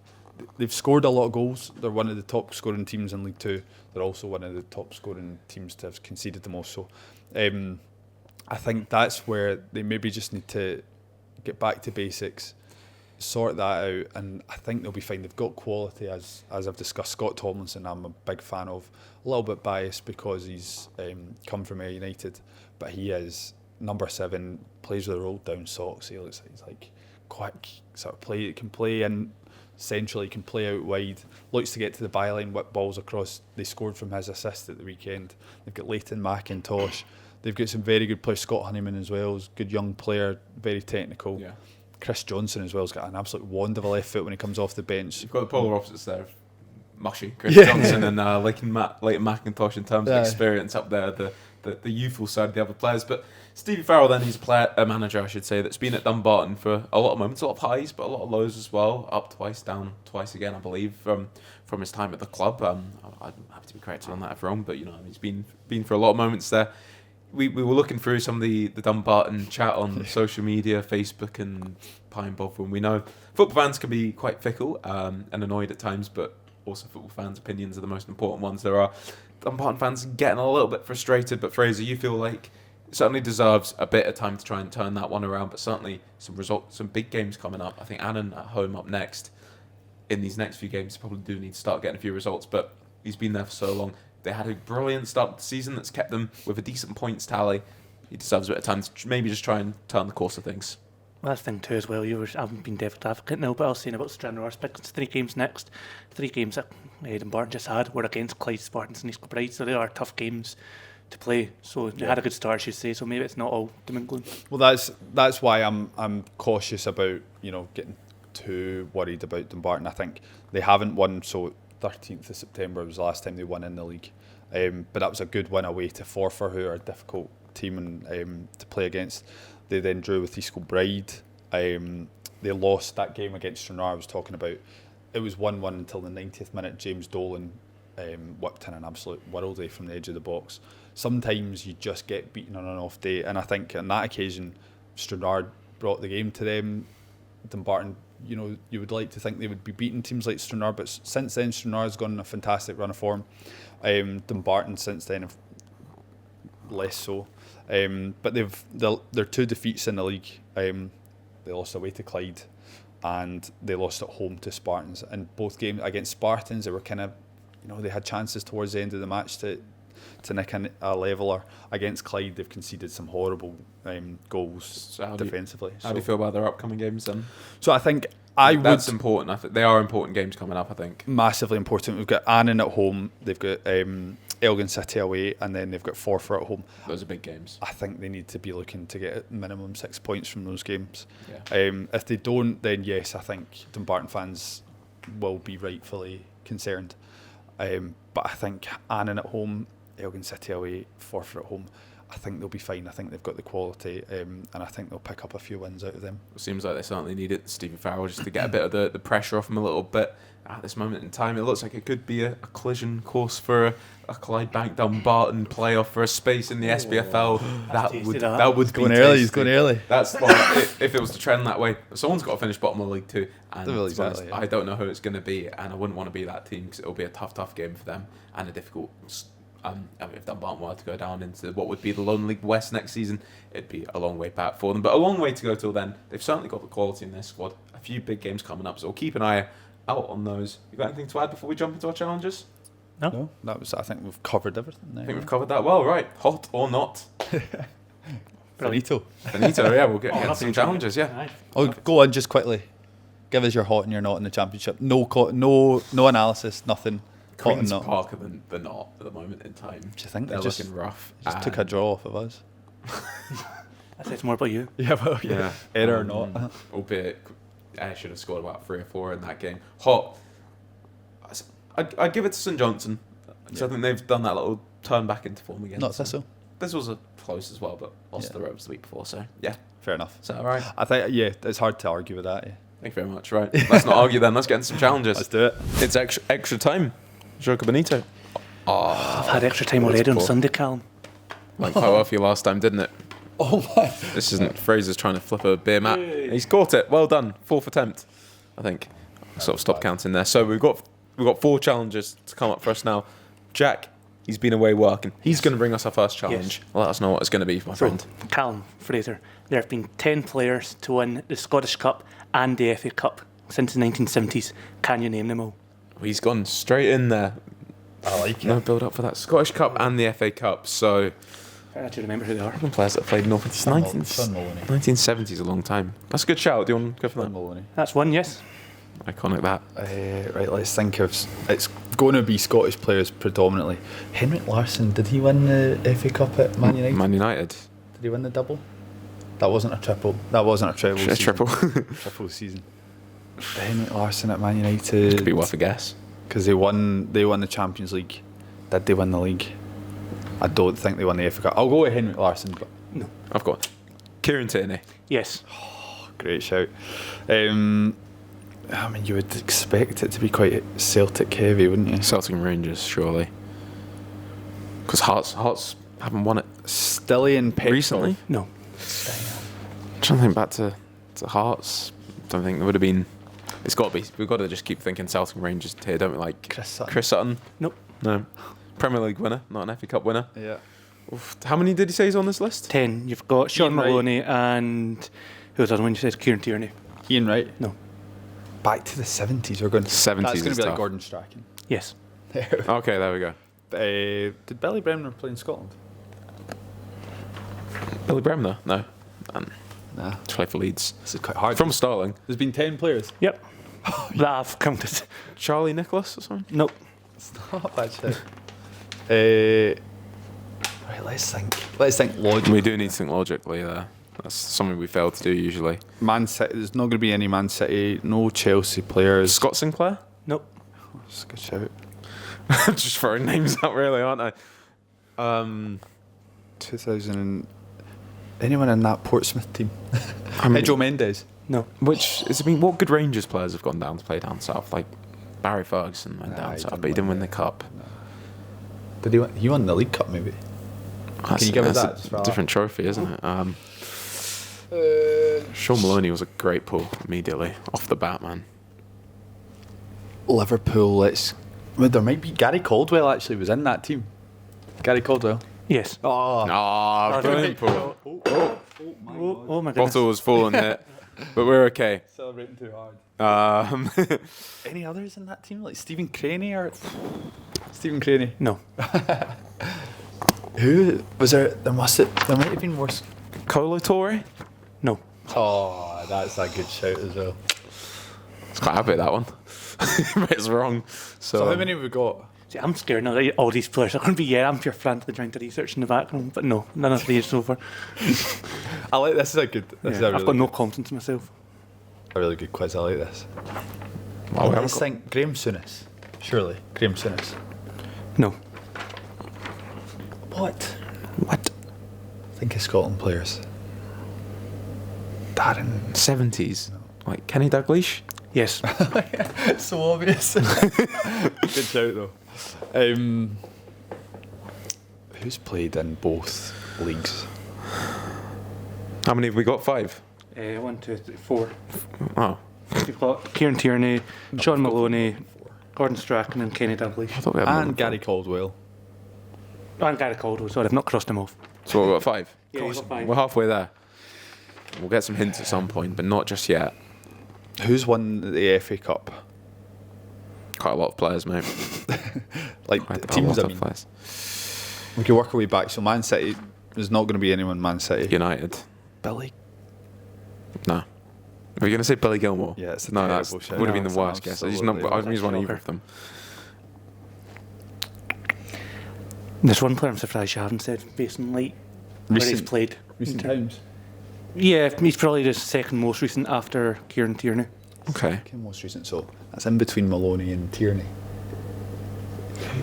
they've scored a lot of goals. They're one of the top scoring teams in League Two. They're also one of the top scoring teams to have conceded the most. So I think that's where they maybe just need to get back to basics, sort that out, and I think they'll be fine. They've got quality, as I've discussed. Scott Tomlinson, I'm a big fan of. A little bit biased because he's come from Ayr United, but he is number 7, plays with the rolled down socks. He looks like he's like quick sort of play. Can play in centrally, can play out wide, likes to get to the byline, whip balls across. They scored from his assist at the weekend. They've got Leighton McIntosh. They've got some very good players. Scott Honeyman as well, is a good young player, very technical. Yeah. Chris Johnson as well has got an absolute wand of a left foot when he comes off the bench. You've got the polar opposites there. Mushy Chris Johnson and Leighton McIntosh in terms of experience up there, the youthful side of the other players. But Stevie Farrell then, he's a manager, I should say, that's been at Dumbarton for a lot of moments, a lot of highs, but a lot of lows as well. Up twice, down twice again, I believe, from his time at the club. I'm happy to be corrected on that if wrong, but he's been for a lot of moments there. We were looking through some of the Dumbarton chat on social media, Facebook and Pine Bob, and we know football fans can be quite fickle and annoyed at times, but also football fans' opinions are the most important ones there are. Dumbarton fans getting a little bit frustrated, but Fraser, you feel like it certainly deserves a bit of time to try and turn that one around, but certainly some big games coming up. I think Annan at home up next. In these next few games, probably do need to start getting a few results, but he's been there for so long. They had a brilliant start to the season that's kept them with a decent points tally. He deserves a bit of time to maybe just try and turn the course of things. Well, that's the thing too as well. I've been devil's advocate now, but I was saying about Stranraer. It's 3 games next. 3 games that Dumbarton just had were against Clyde, Spartans and East Kilbride, so they are tough games to play. So they had a good start, I should say. So maybe it's not all doom and gloom. Well, that's why I'm cautious about getting too worried about Dumbarton. I think they haven't won, so 13th of September was the last time they won in the league, but that was a good win away to Forfar, who are a difficult team to play against. They then drew with East Kilbride. They lost that game against Stranraer I was talking about. It was 1-1 until the 90th minute. James Dolan whipped in an absolute worldie from the edge of the box. Sometimes you just get beaten on an off day, and I think on that occasion Stranraer brought the game to them. Dumbarton, you would like to think they would be beating teams like Stranraer, but since then Stranraer's gone on a fantastic run of form. Dumbarton since then have less so, but their 2 defeats in the league. They lost away to Clyde and they lost at home to Spartans. And both games against Spartans, they were kind of, they had chances towards the end of the match to nick a leveller. Against Clyde, they've conceded some horrible goals defensively. How do you feel about their upcoming games then? So I think that's important. I think they are important games coming up. I think massively important. We've got Annan at home. They've got Elgin City away, and then they've got Forfar at home. Those are big games. I think they need to be looking to get minimum 6 points from those games. Yeah. If they don't, then yes, I think Dumbarton fans will be rightfully concerned. But I think Annan at home, Elgin City away, Forfar at home, I think they'll be fine. I think they've got the quality, and I think they'll pick up a few wins out of them. It seems like they certainly need it, Stephen Farrell, just to get a bit of the pressure off them a little bit. At this moment in time, it looks like it could be a collision course for a Clydebank Dumbarton playoff for a space in the SPFL. That would be going early. He's going early. That's if it was to trend that way. Someone's got to finish bottom of League Two, and exactly, I don't know who it's going to be, and I wouldn't want to be that team because it'll be a tough game for them and a difficult. If Dumbarton were to go down into what would be the Lone League West next season, it'd be a long way back for them. But a long way to go till then. They've certainly got the quality in their squad. A few big games coming up, so we'll keep an eye out on those. You got anything to add before we jump into our challenges? No, I think we've covered everything there. I think we've covered that well, right? Hot or not? Bonito, yeah, we'll get some challenges, yeah. Oh, go on just quickly. Give us your hot and your not in the championship. No analysis, nothing. Queen's Park than the not at the moment in time. Do you think they're looking rough? Just took a draw off of us. That says more about you. Yeah. Error or not. Albeit, I should have scored about 3 or 4 in that game. Hot. I'd give it to St Johnstone. So I think they've done that little turn back into form again. Not Thistle. This was a close as well, but lost the ropes the week before. So yeah, fair enough. Is that all right? I think it's hard to argue with that. Yeah. Thank you very much. Right, let's not argue then. Let's get into some challenges. Let's do it. It's extra time. Joga Bonito. I've had extra time already on Sunday, Callum. Went quite well for you last time, didn't it? Oh my! This isn't Fraser's trying to flip a beer mat. He's caught it. Well done. 4th attempt, I think. sort of stop counting there. So we've got 4 challenges to come up for us now. Jack, he's been away working. He's going to bring us our first challenge. Yes. Let us know what it's going to be, my friend. Callum, Fraser, there have been 10 players to win the Scottish Cup and the FA Cup since the 1970s. Can you name them all? He's gone straight in there. I like it. No build up for that. Scottish Cup and the FA Cup. So, I actually remember who they are. players that have played North. It's Sean Maloney. 1970s is a long time. That's a good shout. Do you want to go for Sean that? Maloney. That's one, yes. Iconic that. Right, let's think of. It's going to be Scottish players predominantly. Henrik Larsson, did he win the FA Cup at Man United? Man United. Did he win the double? That wasn't a triple. That wasn't a treble. A triple. Triple season. Henrik Larsson at Man United. Could be worth a guess. Because they won the Champions League. Did they win the league? I don't think they won the FA Cup. I'll go with Henrik Larsson. But No. I've got Kieran Tierney. Yes. great shout. I mean, you would expect it to be quite Celtic heavy, wouldn't you? Celtic and Rangers, surely. Because Hearts haven't won it Stillian Petrov. recently. No. I'm trying to think back to Hearts. Don't think there would have been. It's got to be. We've got to just keep thinking Celtic and Rangers here, don't we? Like Chris Sutton. Nope. No. Premier League winner, not an FA Cup winner. Yeah. Oof. How many did he say is on this list? 10. You've got Sean Ian Wright. Maloney and who was the other one you said? Kieran Tierney. Ian Wright. No. Back to the 70s. We're going. 70s That's going is to be like tough. Gordon Strachan. Yes. Okay, there we go. Did Billy Bremner play in Scotland? Billy Bremner? No. Nah. Play for Leeds. This is quite hard. From Starling. There's been 10 players. Yep. That I've counted. Charlie Nicholas or something? Nope. It's not a bad shit. Right, let's think logically. We do need to think logically there. That's something we fail to do usually. Man City. There's not going to be any Man City. No Chelsea players. Scott Sinclair? Nope. That's a good shout. Just throwing names out really, aren't I? 2000. Anyone in that Portsmouth team? I mean, Joe Mendes. No. which is, I mean, what good Rangers players have gone down to play down south? Like Barry Ferguson went Nah, down he south, didn't but he didn't win win the cup. Did he win? He won the League Cup, maybe. That's, you give us that's that? a different trophy, isn't it? Sean Maloney was a great pull immediately off the bat, man. Liverpool. Well, there might be Gary Caldwell. Actually, was in that team. Gary Caldwell. Yes. Oh, Ah, brilliant pull. Oh my goodness. Bottle was falling there, but we're okay. celebrating too hard. Um, Any others in that team, like Stephen Craney or Stephen Craney? No. Who was there? There might have been worse. Colo Torre? No. Oh, that's a good shout as well. It's quite happy that one. But it's wrong. So how many have we got? See, I'm scared now that all these players are going to be, I'm pure frantically trying to research in the background, but no, none of these so far. I like this. Is a good. This is a I've really got no confidence in myself. a really good quiz. I like this. Well, we haven't Let's got- think Graham Souness. Surely Graham Souness. No. What? What? Think of Scotland players. Darren. 70s? Like Kenny Dalglish? Yes. So obvious. Good shout though. Who's played in both leagues? How many have we got? 5? 1, 2, 3, 4. Oh. You've got Kieran Tierney, Sean Maloney, Gordon Strachan and Kenny Dalglish. I thought we had more than And Gary Caldwell. And Gary Caldwell, sorry, I've not crossed him off. 4. So we've got 5? Yeah, you've got 5. We're halfway there. We'll get some hints at some point, but not just yet. Who's won the FA Cup? Quite a lot of players, mate. Like Quite a teams. lot I of mean, players. we can work our way back. So Man City. There's not going to be anyone Man City. United. Billy. No. Are you going to say Billy Gilmore? Yeah, it's a no, terrible that shout. would have been the That's worst guess. He's not. absolutely I haven't used one either shocker. of them. There's one player I'm surprised you haven't said based on like where he's Recent- played. Recent times. Yeah, he's probably the second most recent after Kieran Tierney. Okay. Okay, most recent. So that's in between Maloney and Tierney.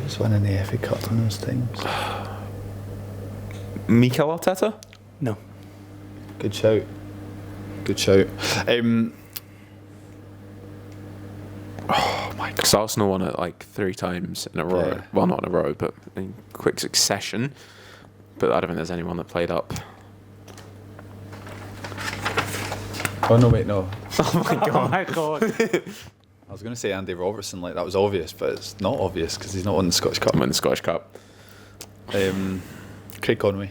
Who's winning the FA Cup in those times? Mikel Arteta? No. Good shout. Good shout. Oh my God. Because Arsenal won it like 3 times in a row. Yeah. Well, not in a row, but in quick succession. But I don't think there's anyone that played up. Oh no, wait, no. Oh my god. I was going to say Andy Robertson, like that was obvious, but it's not obvious because he's not won the Scottish Cup. I'm in the Scottish Cup. Craig Conway.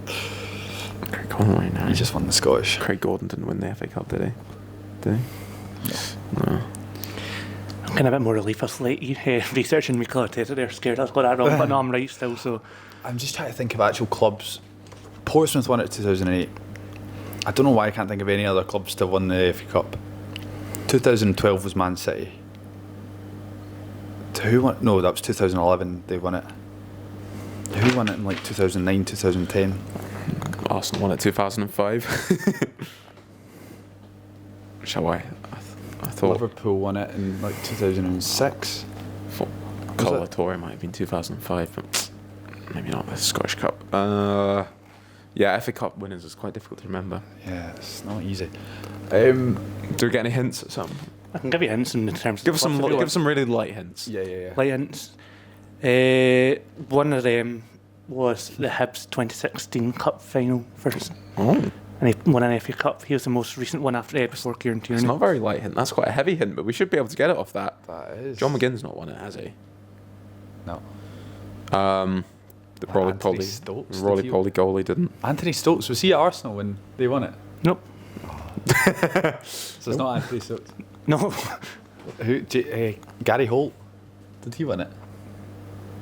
Craig Conway, no. He just won the Scottish. Craig Gordon didn't win the FA Cup, did he? Did he? No. I'm kind of a bit more relief. I was late researching my Clotator there, scared I was going that wrong, but no, I'm right still. So I'm just trying to think of actual clubs. Portsmouth won it 2008. I don't know why I can't think of any other clubs to have won the FA Cup. 2012 was Man City. Who won? No, that was 2011. They won it. Who won it in like 2009, 2010? Arsenal won it 2005. Shall I? I thought Liverpool won it in like 2006. Colatori might have been 2005, but maybe not the Scottish Cup. Yeah, FA Cup winners is quite difficult to remember. Yeah, it's not easy. Do we get any hints or something? I can give you hints in terms of Give us some really light hints. Yeah. light hints. One of them was the Hibs 2016 Cup final first. Oh. And he won an FA Cup. He was the most recent one after before Kieran Tierney. It's not a very light hint. That's quite a heavy hint, but we should be able to get it off that. That is. John McGinn's not won it, has he? No. The Roly-Poly goalie didn't. Anthony Stokes, was he at Arsenal when they won it? Nope. So it's not Anthony Stokes. No. Gary Holt, did he win it?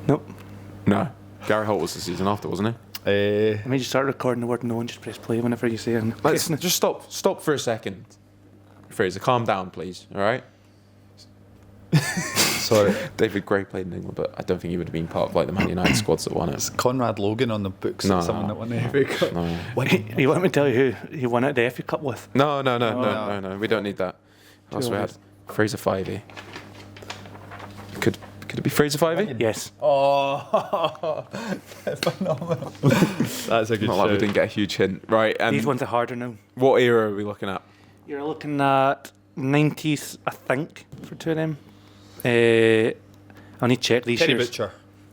Nope. No. Gary Holt was the season after, wasn't he? Let me just start recording the word no and just press play whenever you say it. Let's just stop for a second. Fraser, calm down, please. All right. Sorry. David Gray played in England, but I don't think he would have been part of like the Man United squads that won it. Is Conrad Logan on the books? No. Someone that won the FA Cup. No. You want me to tell you who he won at the FA Cup with? No. We don't need that. Also, we had Fraser Fivey. Could it be Fraser Fivey? Yes. Oh, phenomenal. That's a good Not show. like we didn't get a huge hint. Right. And These ones are harder now. what era are we looking at? You're looking at 90s, I think, for two of them. I need to check these Terry years. Butcher.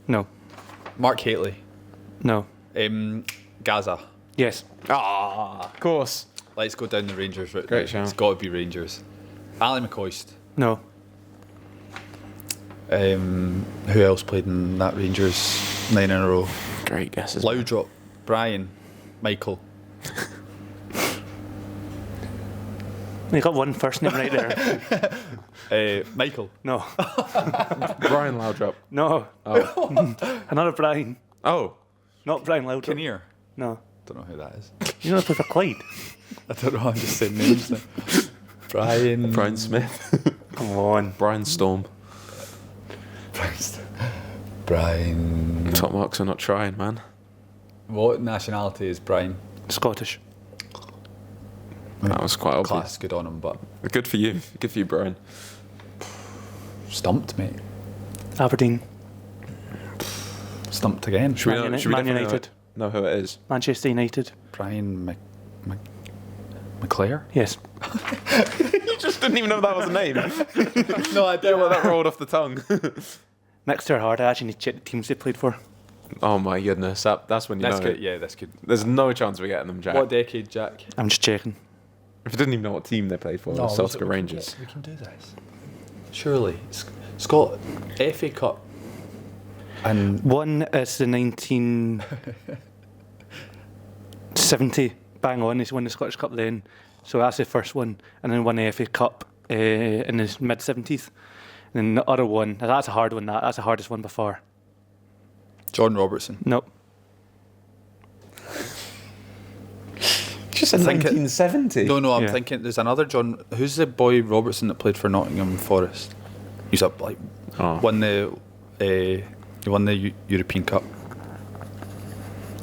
No. Mark Hateley. No. Gaza. Of Yes. course. Let's go down the Rangers route. Great now. shout. It's got to be Rangers. Ali McCoist. No. Who else played in that Rangers 9 in a row? Great guesses. Loudrop. Brian. Michael. You got one first name right there. Michael. No. Brian Laudrup. No. Oh. Another Brian. Oh. Not Brian Loudon. Kinnear. No. Don't know who that is. You know play for Clyde? I don't know. I'm just saying names now. Brian Smith. Come on. Brian Storm. Brian. Top marks are not trying, man. What nationality is Brian? Scottish. That was quite obvious. Class, good on him, but Good for you. Good for you, Brian. stumped, mate. Aberdeen. Stumped again. Should we Man definitely United. know who it is? Manchester United. Brian McClare? Yes. You just didn't even know that was a name. No, I Yeah, well, that rolled off the tongue. Next to hard, I actually need to check the teams they played for. Oh my goodness, that's when you That's know. good. Yeah, that's good. There's no chance we're getting them, Jack. What decade, Jack? I'm just checking. If you didn't even know what team they played for, the Celtic Rangers. We can do this. Surely. Scott, FA Cup. And One is the 1970. Bang on, he's won the Scottish Cup then. So that's the first one. And then won the FA Cup in the mid-70s. And then the other one, that's a hard one, that's the hardest one before. John Robertson. Nope. Just in 1970. No, I'm Yeah. thinking there's another John. Who's the boy Robertson that played for Nottingham Forest? He's up like won the European Cup.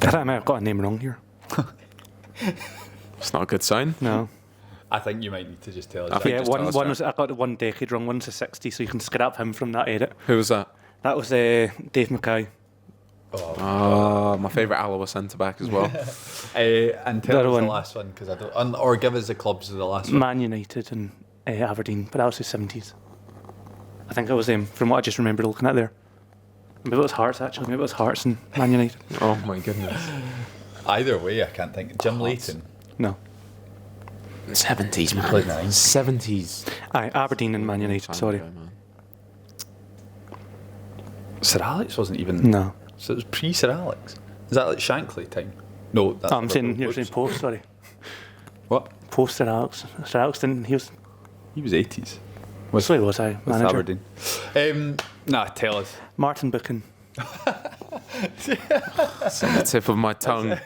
I think I might have got a name wrong here. It's not a good sign. No. I think you might need to just tell us. I think Yeah, just tell us, one Jack. was, I got the one decade wrong, one's the 60s, so you can scrap him from that edit. Who was that? That was Dave Mackay. Oh, my favourite Alloa centre back as well. And The tell other us one. the last one because I don't. Or give us the clubs of the last one. Man United and Aberdeen, but that was the 70s. I think it was from what I just remember looking at there. Maybe it was Hearts actually. Maybe it was Hearts and Man United. Oh my goodness. Either way, I can't think. Jim Leighton. No. 70s, man. played in the 90s. 70s. Aye, Aberdeen and Man United, sorry. Sir Alex wasn't even. No. So it was pre Sir Alex. Is that like Shankly time? No, that's I'm saying, you're Liverpool. saying post, sorry. What? Post Sir Alex. Sir Alex didn't, he was, 80s. so he was, aye, With manager. Aberdeen. Nah, tell us. Martin Buchan. It's on the tip of my tongue.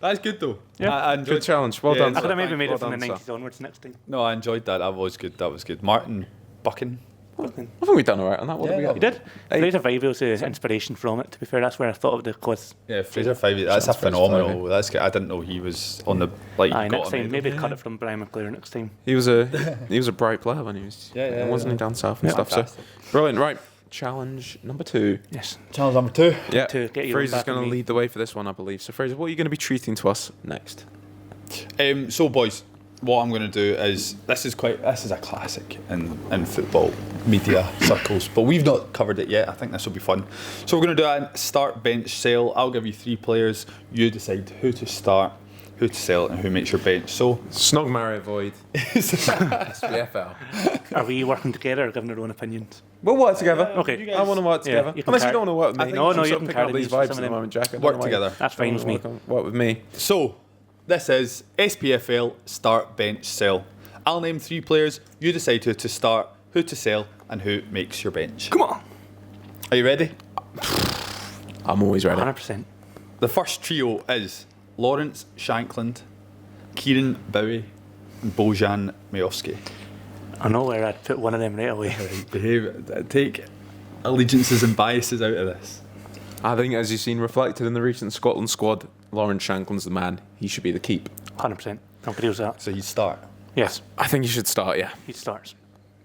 That's good though. Yeah. I enjoyed. Good challenge. Well Yeah, done. I could have sir. maybe made Well it from done, the sir. 90s onwards next time. No, I enjoyed that. That was good. That was good. Martin Buchan. Buchan. I think we've done all right on that. What Yeah, have we You got? did? Fraser 5 was the inspiration from it, to be fair. That's where I thought of the quiz. Yeah, Fraser 5. That's a Sounds Fraser phenomenal. 5, That's good. I didn't know he was on the like. Aye, got next a time. medal. Maybe cut it from Brian McClure next time. He was a bright player when he was. Yeah, wasn't he down south and stuff? So Fantastic. brilliant. Right. Challenge number 2. Yes. Challenge number 2. Yeah. To get you Fraser's back going on to me. lead the way for this one, I believe. So Fraser, what are you going to be treating to us next? So boys, what I'm going to do is this is a classic in football media circles, but we've not covered it yet. I think this will be fun. So we're going to do a start bench sale. I'll give you 3 players. You decide who to start, who to sell, and who makes your bench. So Snog, marry, avoid. SPFL. Are we working together or giving our own opinions? We'll work together. Okay. I want to work Yeah, together. you can Unless you carry- don't want to work with me. No, I'm no, sort you of can picking up carry these these vibes some at of the them. moment, Jack. I don't Work know why together. you That's fine don't with me. wanna work with me. So, this is SPFL start bench sell. I'll name 3 players. You decide who to start, who to sell, and who makes your bench. Come on. Are you ready? I'm always ready. 100%. The first trio is Lawrence Shankland, Kieran Bowie, and Bojan Majowski. I know where I'd put one of them right away. Behave. Take allegiances and biases out of this. I think, as you've seen reflected in the recent Scotland squad, Lauren Shankland's the man. He should be the keep. 100%. I'm agree with that. So you start. Yes, I think he should start, yeah. he starts.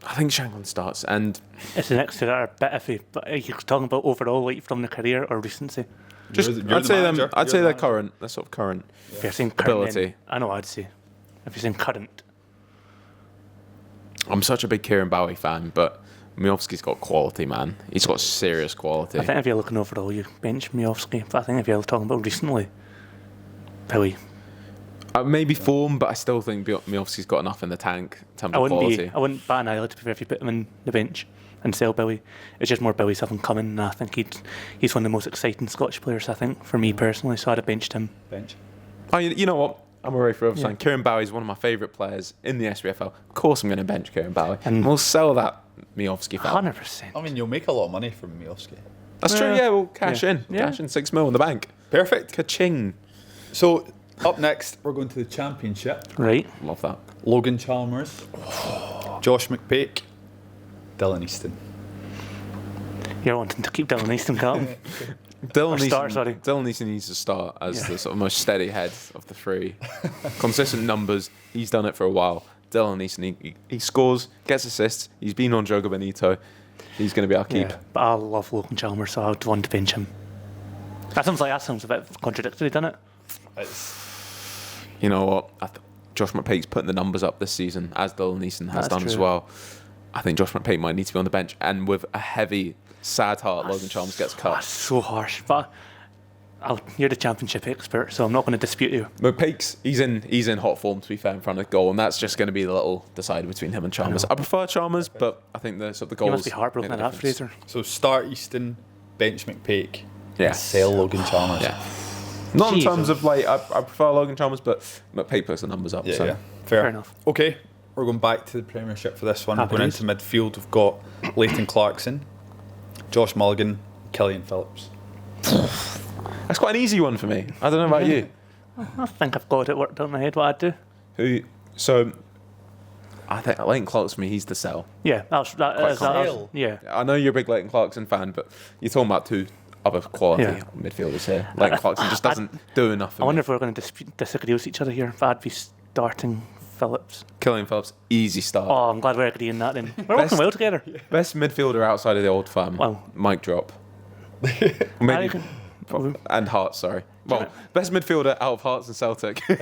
I think Shankland starts, and It's the next to that are a bit iffy, but are you talking about overall, like from the career or recency? just You're I'd the say manager. them. I'd You're say the they're manager. current. They're sort of current. If you're saying current, Ability. then I know what I'd say. If you're saying current, I'm such a big Kieran Bowie fan, but Majowski's got quality, man. He's got serious quality. I think if you're looking overall, you bench Majowski. But I think if you're talking about recently, Bowie. Maybe form, but I still think Majowski's got enough in the tank in terms of quality. I wouldn't bat an eyelid if you put him in the bench and sell Bowie. It's just more Bowie's up and coming, and I think he's one of the most exciting Scottish players, I think, for me personally, so I'd have benched him. Bench. Oh, you know what? I'm already for saying Kieran Bowie's one of my favourite players in the SPFL. Of course I'm going to bench Kieran Bowie. And we'll sell that Majowski fella. 100%. I mean, you'll make a lot of money from Majowski. That's true, yeah, we'll cash Yeah. in. Yeah. Cash in 6 mil in the bank. Perfect. Ka-ching. So, up next, we're going to the Championship. Right. Love that. Logan Chalmers, Josh McPake, Dylan Easton. You're wanting to keep Dylan Easton, Callum. Dylan start, Neeson needs to start as the sort of most steady head of the 3. Consistent numbers. He's done it for a while. Dylan Neeson, he scores, gets assists. He's been on Joga Bonito. He's going to be our keep. Yeah. But I love Logan Chalmers, so I would want to bench him. That sounds a bit contradictory, doesn't it? It's, You know what? Josh McPake's putting the numbers up this season, as Dylan Neeson has That's done as true. well. I think Josh McPake might need to be on the bench. And with a heavy, sad heart, Logan Chalmers gets That's cut. so harsh, but you're the championship expert, so I'm not going to dispute you. McPake's he's in hot form, to be fair, in front of the goal, and that's just going to be the little decider between him and Chalmers. I prefer Chalmers, but I think the goals. You must be heartbroken at make that, the difference. Fraser. so start Easton, bench McPake, Yeah. sell Logan Chalmers. Yeah. Not in Jesus. terms of I prefer Logan Chalmers, but McPake puts the numbers up. Yeah, so. yeah. Fair. Fair enough. Okay, we're going back to the Premiership for this one. Happy We're going days. into midfield. We've got Leighton Clarkson, Josh Mulligan, Killian Phillips. That's quite an easy one for me. I don't know about you. I think I've got it worked out in my head what I'd do. So I think Leighton Clarkson, for me, he's the sell. Yeah, sale. yeah. I know you're a big Leighton Clarkson fan, but you're talking about 2 other quality Yeah. midfielders here. Leighton Clarkson just doesn't do enough for I me. wonder if we're going to disagree with each other here. If I'd be starting Phillips. Killian Phillips, easy start. Oh, I'm glad we're agreeing that then. We're Best- working well together. Best midfielder outside of the old firm. Well. Mic drop. I Maybe reckon- and Hearts, sorry. Well, best midfielder out of Hearts and Celtic. Do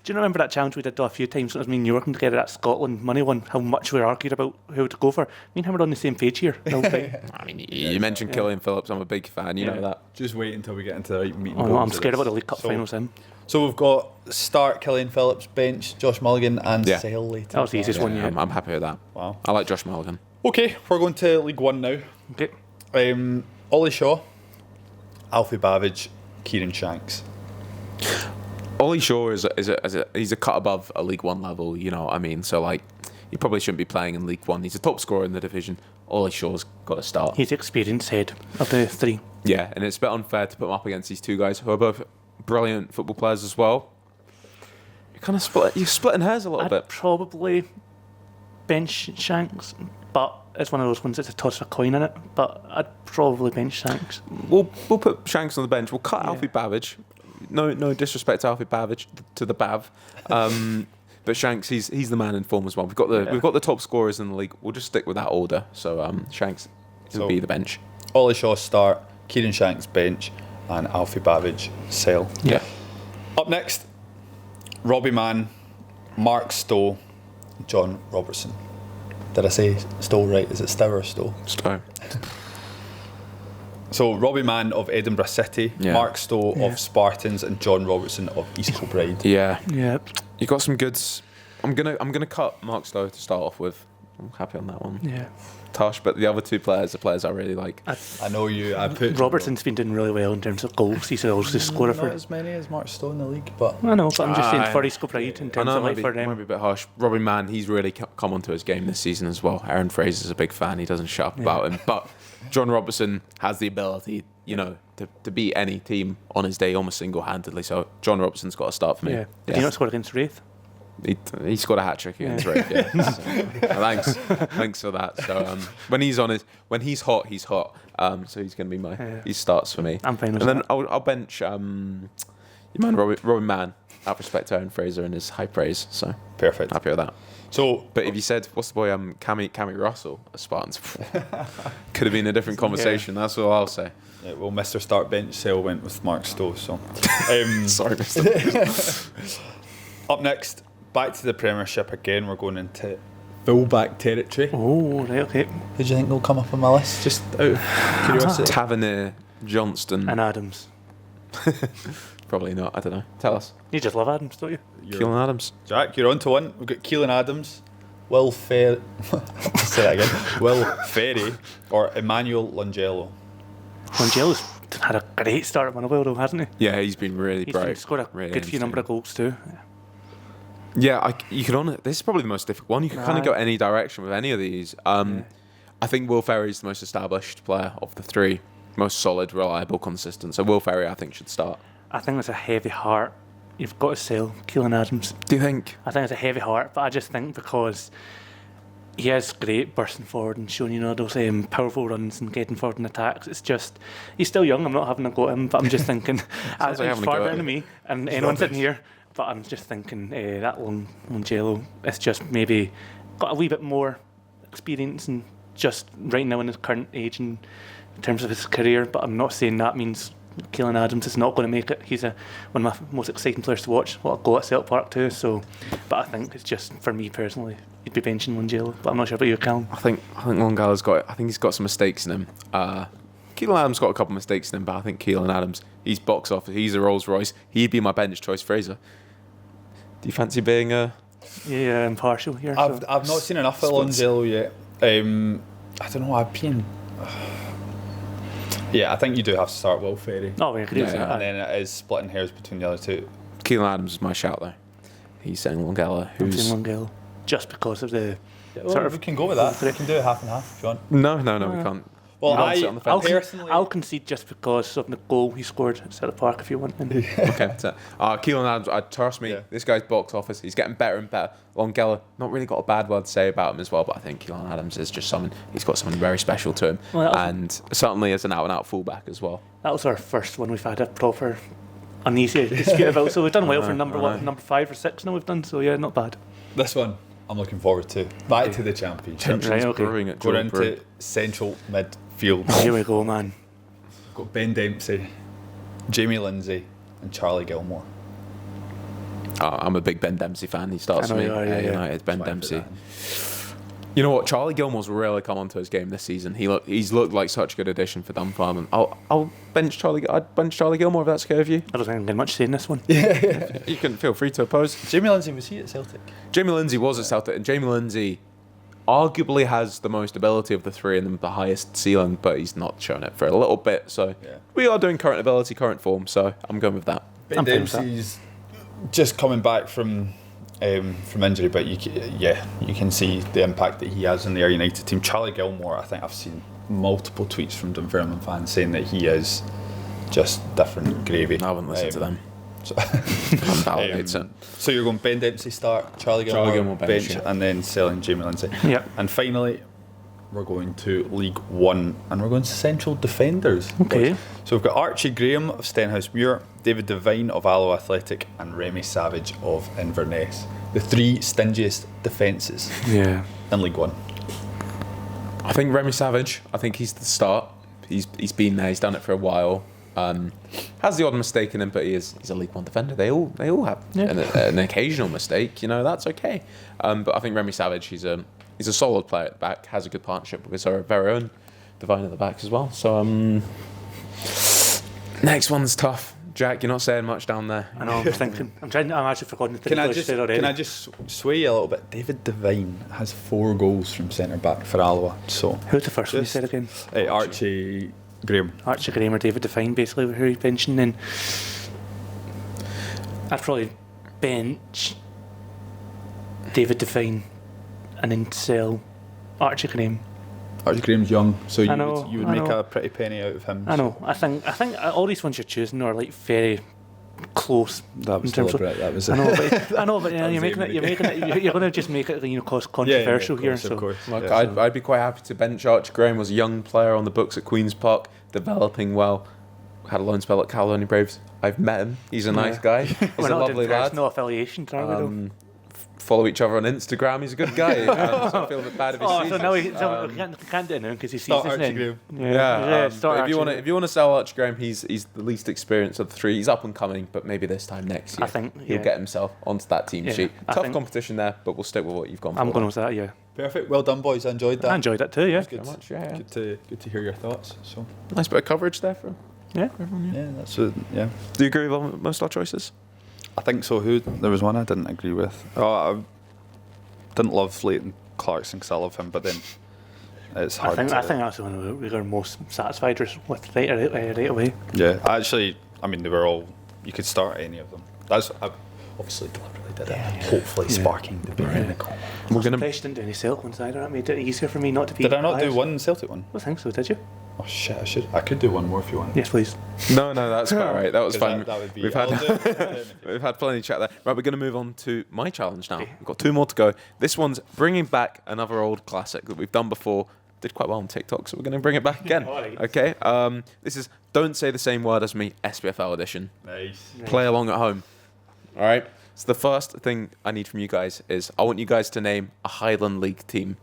you remember that challenge we did a few times when it was me and you working together at Scotland money one? How much we argued about who to go for. Me and him are on the same page here. No, I mean, you mentioned Killian Phillips. I'm a big fan. You know that. Just wait until we get into the right meeting. I'm scared about the League Cup finals then. So we've got start Killian Phillips, bench Josh Mulligan, and Sale later. That was the easiest one yet. I'm happy with that. Wow. I like Josh Mulligan. Okay, we're going to League One now. Okay. Ollie Shaw, Alfie Babbage, Kieran Shanks. Ollie Shaw he's a cut above a League One level, you know what I mean? So, like, he probably shouldn't be playing in League One. He's a top scorer in the division. Ollie Shaw's got to start. He's the experienced head of the three. Yeah, and it's a bit unfair to put him up against these two guys who are both brilliant football players as well. You're splitting hairs a little bit. Probably bench Shanks, but it's one of those ones that's a toss of a coin in it. But I'd probably bench Shanks. We'll put Shanks on the bench. We'll cut Alfie Babbage. No disrespect to Alfie Babbage, to the Bav. But Shanks, he's the man in form as well. We've got the top scorers in the league. We'll just stick with that order. So Shanks will be the bench. Ollie Shaw start, Kieran Shanks bench, and Alfie Babbage Sale. Yeah. Up next, Robbie Mann, Mark Stowe, John Robertson. Did I say Stowe right? Is it Stowe or Stowe? Stowe. So Robbie Mann of Edinburgh City, Mark Stowe of Spartans, and John Robertson of East Kilbride. Yeah. Yep. You got some goods. I'm gonna cut Mark Stowe to start off with. I'm happy on that one. Yeah. Tosh, but the other two players are players I really like. I know you. I put Robertson's been doing really well in terms of goals. He's also the scorer not for. as many as Mark Stowe in the league, but I know, but I'm just saying for East Kilbride in I terms know of it like for them. might be a bit harsh. Robbie Mann, he's really come onto his game this season as well. Aaron Fraser's a big fan. He doesn't shut up about him. But John Robertson has the ability, you know, to beat any team on his day almost single-handedly. So John Robertson's got to start for me. Yeah. Did he not score against Wraith? He scored a hat trick against Wraith. Yeah. So, thanks for that. So when he's hot, he's hot. So he's going to be he starts for me. I'm fine with that. that. And then I'll bench your man Robbie Mann out of respect to Aaron Fraser and his high praise. So perfect. Happy with that. So, but if you said, what's the boy, Cammy Russell, of Spartans, could have been a different conversation. That's all I'll say. Yeah, well, Mr. Start bench Sale went with Mark Stowe. So, sorry, Mr. Up next, back to the Premiership again. We're going into fullback territory. Oh, right, okay. Who do you think will come up on my list? Just out of curiosity. Tavernier, Johnston, and Adams. Probably not. I don't know. Tell us. You just love Adams, don't you? Keelan Adams. Jack, you're on to one. We've got Keelan Adams, Will Ferry. Say that again. Will Ferry or Emmanuel Longello. Longello's had a great start at Motherwell, though, hasn't he? Yeah, he's been really bright. He's scored a good few number of goals too. Yeah, you could this is probably the most difficult one. You can kind of go any direction with any of these. I think Will Ferry's the most established player of the three, most solid, reliable, consistent. So Will Ferry, I think, should start. I think it's a heavy heart. You've got to sell Keelan Adams. Do you think? I think it's a heavy heart, but I just think because he is great bursting forward and showing, you know, those powerful runs and getting forward in attacks. It's just, he's still young. I'm not having a go at him, but I'm just thinking, he's far better than me and anyone sitting here. But I'm just thinking that Longello is just maybe got a wee bit more experience and just right now in his current age in terms of his career. But I'm not saying that means Keelan Adams is not going to make it. He's one of my most exciting players to watch. Well, I'll go at Celtic Park too. So, but I think it's just for me personally, you'd be benching Longello. But I'm not sure about you, Callum. I think Longello's got. I think he's got some mistakes in him. Keelan Adams got a couple of mistakes in him, but I think Keelan Adams, he's box office. He's a Rolls Royce. He'd be my bench choice. Fraser. Do you fancy being a? Yeah, impartial here. I've not seen enough of Longello yet. I don't know. I've been. Yeah, I think you do have to start Will Ferry. Oh, yeah, and then it is splitting hairs between the other two. Keelan Adams is my shout though. He's saying Longello. I'm saying Longello just because of the. We can go with that. We can do it half and half if you want. No, we can't. Well, I'll concede just because of the goal he scored at Celtic Park if you want. Okay, so, Keelan Adams, trust me, this guy's box office. He's getting better and better. Longello, not really got a bad word to say about him as well, but I think Keelan Adams is just he's got something very special to him, and certainly as an out-and-out fullback as well. That was our first one we've had a proper uneasy dispute about, so we've done well for number 5 or 6 now we've done, so yeah, not bad. This one I'm looking forward to. Back to the Championship. Right, okay. Going into central midfield. Here we go, man. We've got Ben Dempsey, Jamie Lindsay, and Charlie Gilmore. I'm a big Ben Dempsey fan. He starts for me. United, Ben Dempsey. You know what? Charlie Gilmore's really come onto his game this season. He's looked like such a good addition for Dumbarton. I'd bench Charlie Gilmore if that's okay with you. I don't think I'm getting much say in this one. You can feel free to oppose. Jamie Lindsay, was he at Celtic? Jamie Lindsay was at Celtic, and Jamie Lindsay arguably has the most ability of the three and the highest ceiling, but he's not shown it for a little bit. So we are doing current ability, current form. So I'm going with that. Ben Dempsey's just coming back from injury, but you can see the impact that he has in the Ayr United team. Charlie Gilmore, I think I've seen multiple tweets from Dunfermline fans saying that he is just different gravy. I wouldn't listen to them. So, so you're going Ben Dempsey start, Charlie Gilmore bench, and then selling Jamie Lindsay. Yep. And finally, we're going to League One, and we're going to central defenders. Okay. So we've got Archie Graham of Stenhouse Muir, David Devine of Alloa Athletic, and Remy Savage of Inverness. The three stingiest defences in League One. I think Remy Savage. I think he's the start. He's been there. He's done it for a while. Has the odd mistake in him, but he's a League One defender. They all have an occasional mistake. You know, that's okay. But I think Remy Savage. He's a solid player at the back. Has a good partnership with his very own Devine at the back as well. So next one's tough. Jack, you're not saying much down there. I know. I'm thinking. I'm actually forgotten to Can I just sway you a little bit? David Devine has 4 goals from centre back for Alloa. So who's the first one you said again? Archie Graham. Archie Graham or David Devine, basically, who he's benching. And I'd probably bench David Devine and then sell Archie Graham. Archie Graham's young, so you would make know. a pretty penny out of him. I know. I think all these ones you're choosing are like very close. That was deliberate. That was. I know, but you're making it. You're going to just make it, controversial here. Of course. Look, I'd be quite happy to bench Archie Graham. Was a young player on the books at Queen's Park, developing well. Had a loan spell at Caledonia Braves. I've met him. He's a nice guy. He's a lovely lad. No affiliation, Follow each other on Instagram. He's a good guy. So I feel a bit bad if he sees so now he can't do it now because he sees his name. If you want to sell Archie Graham, he's the least experienced of the three. He's up and coming, but maybe this time next year, I think he'll get himself onto that team sheet. Tough competition there, but we'll stick with what you've gone for. I'm going with that. Yeah. Perfect. Well done, boys. I enjoyed that. I enjoyed that too. Yeah. Good. Much, yeah. Good to hear your thoughts. So nice bit of coverage there for everyone. Yeah, that's it. Yeah. Do you agree with most of our choices? I think so. There was one I didn't agree with. I didn't love Leighton Clarkson because I love him, but then it's hard. I think that's the one we were most satisfied with right away. Yeah, they were all. You could start any of them. That's obviously deliberately did it. Hopefully sparking the beat in the goal. We're going to. Didn't do any Celtic ones either. That made it easier for me not to be. Did I not do one Celtic one? I think so. Did you? Oh shit! I could do one more if you want. Yes, please. No, that's quite right. That was fine. That would be. We've had plenty of chat there. Right, we're going to move on to my challenge now. We've got 2 more to go. This one's bringing back another old classic that we've done before. Did quite well on TikTok, so we're going to bring it back again. Okay. This is Don't Say the Same Word as Me, SPFL edition. Nice. Play along at home. All right. So the first thing I need from you guys is I want you guys to name a Highland League team.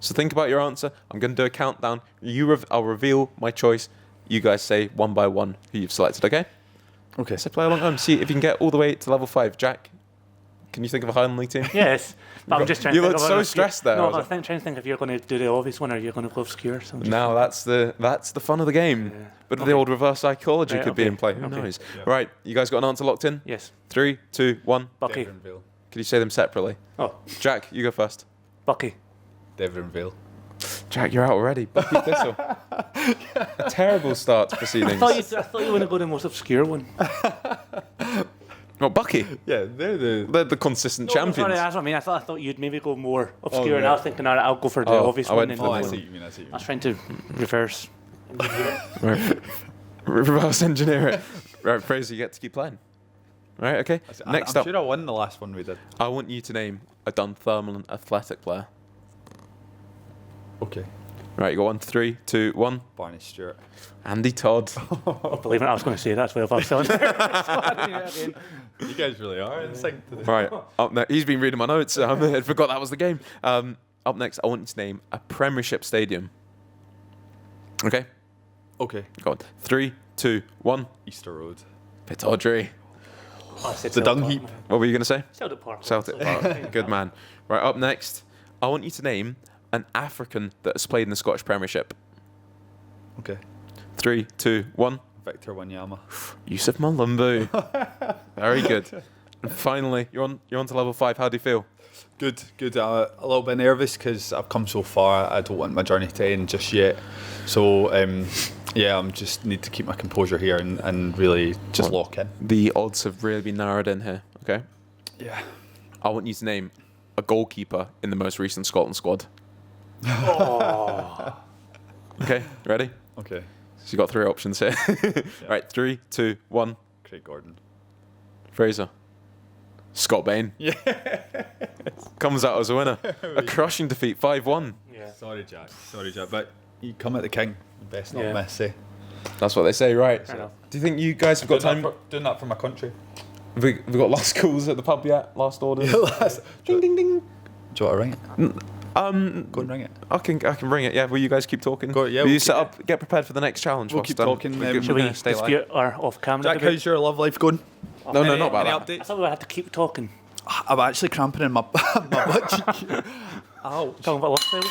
So think about your answer. I'm going to do a countdown. I'll reveal my choice. You guys say one by one who you've selected, okay? Okay. So play along at home. See if you can get all the way to level 5. Jack, can you think of a Highland League team? Yes. But I'm just trying you to look so stressed there. No, I'm trying to think if you're going to do the obvious one or you're going to go obscure. So now that's the fun of the game. Yeah. But the old reverse psychology could be in play. Who knows? Yeah. Right, you guys got an answer locked in? Yes. 3, 2, 1. Bucky. Devonville. Could you say them separately? Oh. Jack, you go first. Bucky. Devonville. Jack, you're out already. Bucky Thistle. A terrible start to proceedings. I thought you were going to go the most obscure one. Well, Bucky. Yeah, they're the consistent champions. Sorry, that's what I mean. I thought you'd maybe go more obscure, and I was thinking, all right, I'll go for the obvious one. I see what you mean. I was trying to reverse. Reverse engineer it. Right, Fraser, you get to keep playing. Right, okay. Next up. I'm sure I won the last one we did. I want you to name a Dunfermline Athletic player. Okay. Right, you got 1, 3, 2, 1. Barney Stewart. Andy Todd. Believe it, I was going to say that as well if I was still there. You guys really are in sync today. Right, up next. He's been reading my notes. I forgot that was the game. Up next, I want you to name a Premiership stadium. Okay? Okay. Go on. 3, 2, 1. Easter Road. Pittodrie. The dung heap. What were you going to say? Celtic Park. Celtic Park. Good man. Right, up next, I want you to name an African that has played in the Scottish Premiership. Okay. 3, 2, 1. Victor Wanyama. Yusuf Malumbu. Very good. And finally, you're on to level 5. How do you feel? Good. A little bit nervous because I've come so far. I don't want my journey to end just yet. So, I'm just need to keep my composure here and really just lock in. The odds have really been narrowed in here, okay? Yeah. I want you to name a goalkeeper in the most recent Scotland squad. Oh. Okay, ready? Okay. So you got 3 options here. Right, 3, 2, 1. Craig Gordon. Fraser. Scott Bain. Yeah. Comes out as a winner. A crushing defeat, 5-1. Yeah. Sorry, Jack. But you come at the king. You best not miss, eh? That's what they say, right? Fair enough. Do you think you guys have got time? Doing that for my country. Have we got last calls at the pub yet? Last orders? Ding, ding, ding. Do you want to ring it? Go and ring it. I can ring it. Yeah. Will you guys keep talking? Go, yeah, Will we'll you set up? Get prepared for the next challenge. We'll whilst, keep talking, we're Should we gonna stay live. dispute our off-camera Jack, debate? how's your love life going? No, not Any about that. updates? I thought we had to keep talking. I'm actually cramping in my butt cheek. Ouch. Talking about lifestyle.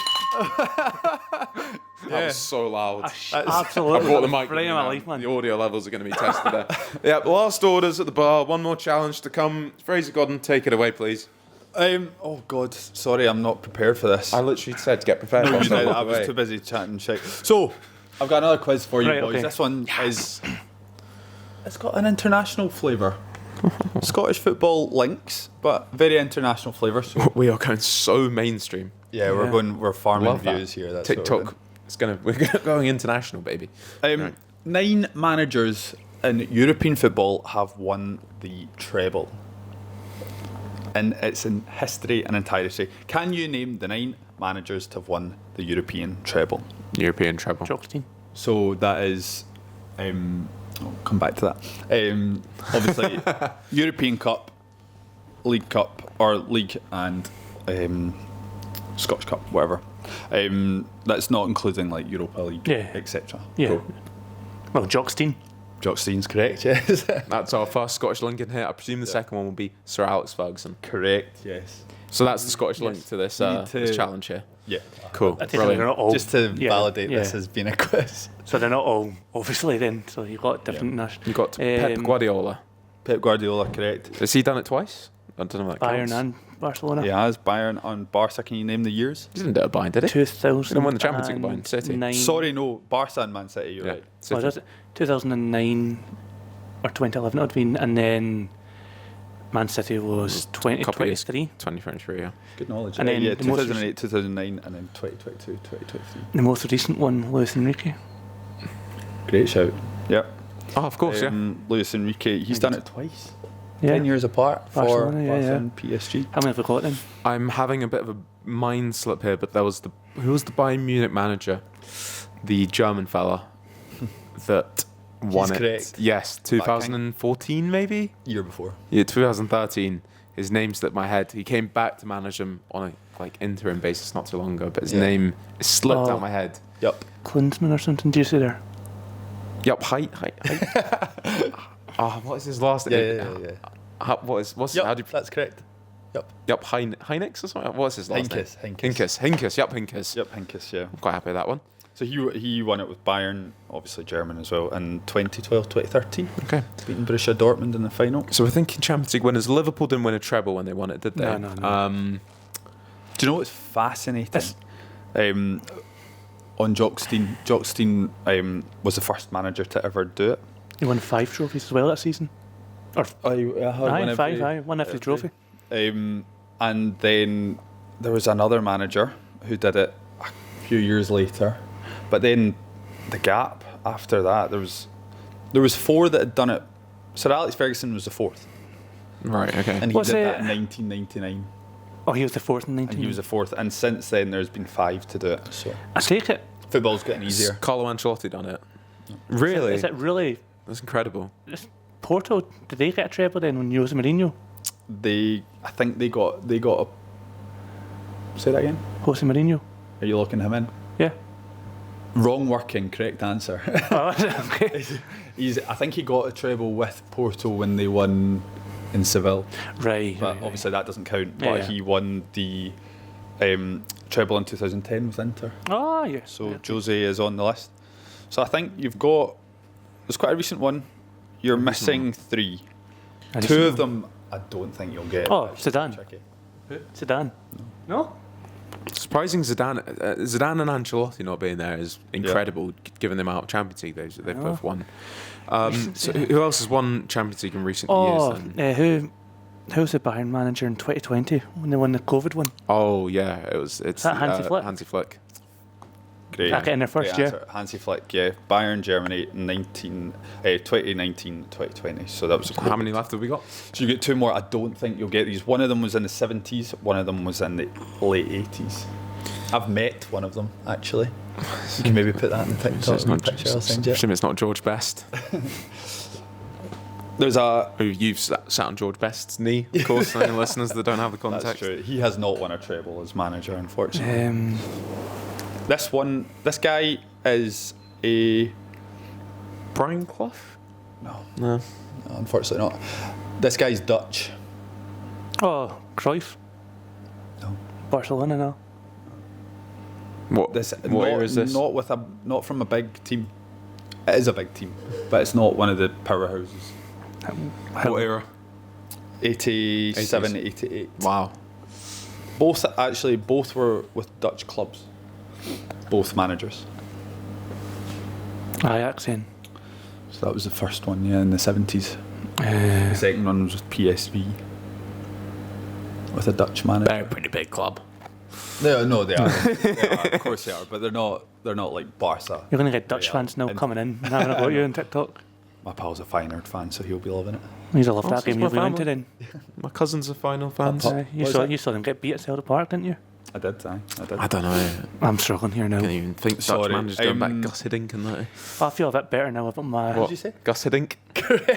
That was so loud. Absolutely. I brought the mic. Brilliant, with me my now. life, man. The audio levels are going to be tested there. Yeah, last orders at the bar. One more challenge to come. Fraser Godden, take it away, please. Oh God, sorry, I'm not prepared for this. I literally said to get prepared. No, you whilst did. walked I was away. too busy chatting shit. So, I've got another quiz for you, Right, boys. okay. This one is. It's got an international flavour. Scottish football links, but very international flavour. So We are going so mainstream. yeah, we're farming Love that. views here. That's what we're TikTok. We're going international, baby. doing. Right. 9 managers in European football have won the treble. And it's in history and entirety. Can you name the 9 managers to have won the European treble? European treble. Jockstein. So that is, I'll come back to that. Obviously, European Cup, League Cup, or League and Scottish Cup, whatever. That's not including like Europa League, Yeah. etc. Yeah. Cool. Well, Jockstein. Jockstein's correct, yes. That's our first Scottish link in here. I presume the second one will be Sir Alex Ferguson. Correct, yes. So that's the Scottish link to this, We need this to- challenge here. Yeah. Cool. I take it they're Brilliant. not all. Just to yeah, validate yeah. this as being a quiz. So they're not all, obviously, then. So you've got different national. You've got Pep Guardiola. Pep Guardiola, correct. Has he done it twice? I don't know if that Bayern counts. and Barcelona. He has Bayern and Barca. Can you name the years? He didn't do it at Bayern, did he? 2000. He didn't win the Champions League at Bayern City. Sorry, no. Barca and Man City, you're Yeah. right. City. Was it 2009 or 2011? It would have been, and then Man City was Couple of years. 2023. 2023, yeah. Good knowledge. And then yeah, the most 2008, 2009, and then 2022, 2023. The most recent one, Luis Enrique. Great shout. Yep. Oh, of course, yeah. Luis Enrique, he's done it twice. Yeah. 10 years apart for Barcelona, yeah, Barca yeah. and PSG. How many have we got then? I'm having a bit of a mind slip here, but there was who was the Bayern Munich manager? The German fella that won it. correct. Yes, 2014 maybe? Year before. Yeah, 2013. His name slipped my head. He came back to manage him on a interim basis not too long ago, but his name slipped out my head. Yep. Klinsmann or something? Do you see there? Yup, height. What is his last name? Yeah. What's Yep, how do you that's correct. Yep. Yup, Heinix or something? What's his last name? Hinkes. Yup, Hinkes. Yep, Hinkes, yeah. I'm quite happy with that one. So he won it with Bayern, obviously German as well, in 2012, 2013. Okay. Beating Borussia Dortmund in the final. So we're thinking Champions League winners. Liverpool didn't win a treble when they won it, did they? No. Do you know what's fascinating? On Jockstein was the first manager to ever do it. He won 5 trophies as well that season. Or Won 5, won every trophy. And then there was another manager who did it a few years later, but then the gap after that, there was 4 that had done it. Sir Alex Ferguson was the 4th, Right, okay. and he Was did it- that in 1999, Oh, he was the 4th in and 19. he was the 4th. And since then, there's been 5 to do it. So I take it. football's getting easier. Carlo Ancelotti done it. Really? Is it really? That's incredible. Porto, did they get a treble then when Jose Mourinho? I think they got a. Say that again. Jose Mourinho? Are you locking him in? Yeah. Wrong working, correct answer. Oh, is it? Okay. I think he got a treble with Porto when they won in Seville. Right. But right. obviously that doesn't count. Yeah, But yeah. he won the Treble in 2010 with Inter. Oh, yeah. So Jose is on the list. So I think you've got. It's quite a recent one. You're missing 3. Two of them, I don't think you'll get. Oh, Zidane. Tricky. Zidane. No? Surprising Zidane and Ancelotti not being there is incredible, given the amount of Champions League they've both won. So who else has won Champions League in recent years? Then? Who's the Bayern manager in 2020 when they won the COVID one? Oh yeah, it's that Hansi Flick? Hansi Flick. Great. Back in their first year. Hansi Flick, yeah. Bayern Germany 2019, 2020. So that was a How many left have we got? So you get 2 more. I don't think you'll get these. One of them was in the 70s. One of them was in the late 80s. I've met one of them actually. You can maybe put that in the picture. I'll send you. It's not George Best. There's a. You've sat on George Best's knee, of course. Any listeners that don't have the context. That's true. He has not won a treble as manager, unfortunately. This guy is a. Brian Clough? No, unfortunately not. This guy's Dutch. Oh, Cruyff. No. Barcelona, no. What era is this? Not from a big team. It is a big team, but it's not one of the powerhouses. What era? 87, 88. Wow. Both were with Dutch clubs. Both managers. Ajax then. So that was the first one, in the 70s. The second one was with PSV. With a Dutch manager. They're a pretty big club. No, they are. Of course they are, but they're not like Barca. You're going to get Dutch fans now coming in and having a go at you on TikTok. My pal's a Feyenoord fan, so he'll be loving it. He's a love that so game it's you'll my be into then. My cousins are final fans. You saw them get beat at Celtic Park, didn't you? I did. I don't know. I'm struggling here now. I can't even think Dutch managers going back Gus Hiddink and that. I feel a bit better now about my... What did you say? Gus Hiddink?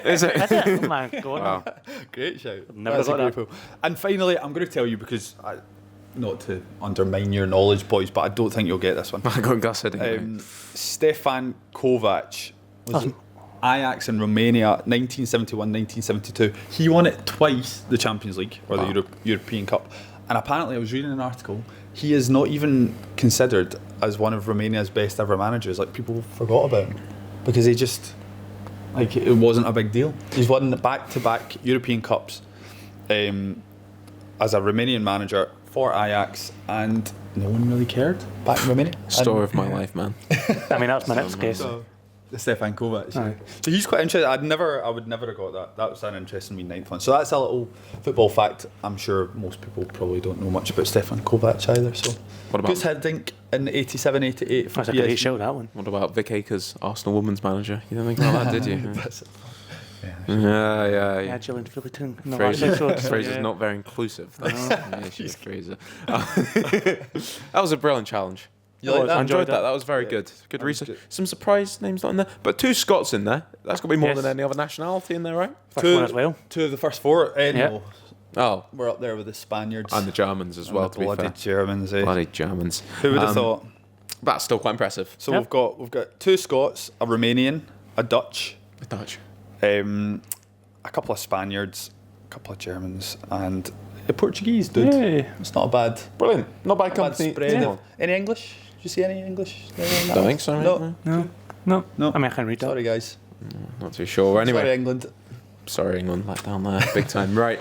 Is it? Is it? Oh my God. Wow. Great shout. Never got that. Pull. And finally, I'm going to tell you because, not to undermine your knowledge, boys, but I don't think you'll get this one. I got Gus Hiddink. Stefan Kovac was Ajax in Romania, 1971, 1972. He won it twice, the Champions League or the European Cup. And apparently, I was reading an article, he is not even considered as one of Romania's best ever managers. Like, people forgot about him because he just, it wasn't a big deal. He's won back-to-back European Cups as a Romanian manager for Ajax, and no one really cared back in Romania. Story of my life, man. I mean, that's my next guess. The Stefan Kovac. So he's quite interesting. I would never have got that. That was an interesting wee ninth one. So that's a little football fact. I'm sure most people probably don't know much about Stefan Kovac either. So what about Gus Hiddink in 87, 88 for That's a great show, that one. What about Vic Akers, Arsenal women's manager? You don't think about that, did you? Yeah, Gillian Fullerton. Fraser's not very inclusive. That's the issue with Fraser. That was a brilliant challenge. I enjoyed that. That was very good. Good research. Some surprise names not in there, but 2 Scots in there. That's got to be more than any other nationality in there, right? First one as well. 2 of the first 4. No. Oh, We're up there with the Spaniards and the Germans as well. To be fair, bloody Germans. bloody Germans. Who would have thought? That's still quite impressive. So we've got 2 Scots, a Romanian, a Dutch, a couple of Spaniards, a couple of Germans, and a Portuguese dude. Yeah. It's not a bad. Brilliant. Not bad company. Spread of, any English? Did you see any English? Don't think so. No. I mean, I can read that. Sorry, guys. Not too sure. Anyway, Sorry, England, let down there, big time. Right.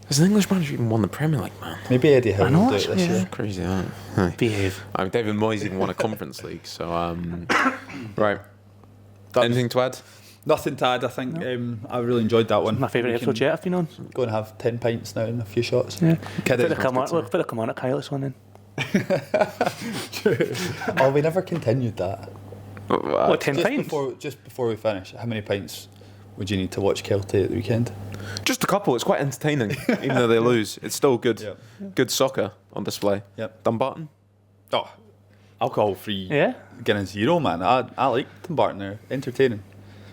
Has an English manager even won the Premier League, man? Maybe Eddie Howe will do it this yeah. year. Crazy, isn't it? Behave. I mean, David Moyes even won a Conference League, so right. Anything to add? Nothing to add. I think I really enjoed that one. My favourite episode yet I've been on. Go and have 10 pints now and a few shots. Yeah. Kidding. Put the Kilmarnock highlights one in. Oh, we never continued that. What, 10 pints? Just before we finish, how many pints would you need to watch Kelty at the weekend? Just a couple. It's quite entertaining, even though they lose. It's still good. Yep. Good soccer on display. Yep. Dumbarton. Oh, alcohol-free. Yeah. Guinness Zero, man. I like Dumbarton. They're entertaining.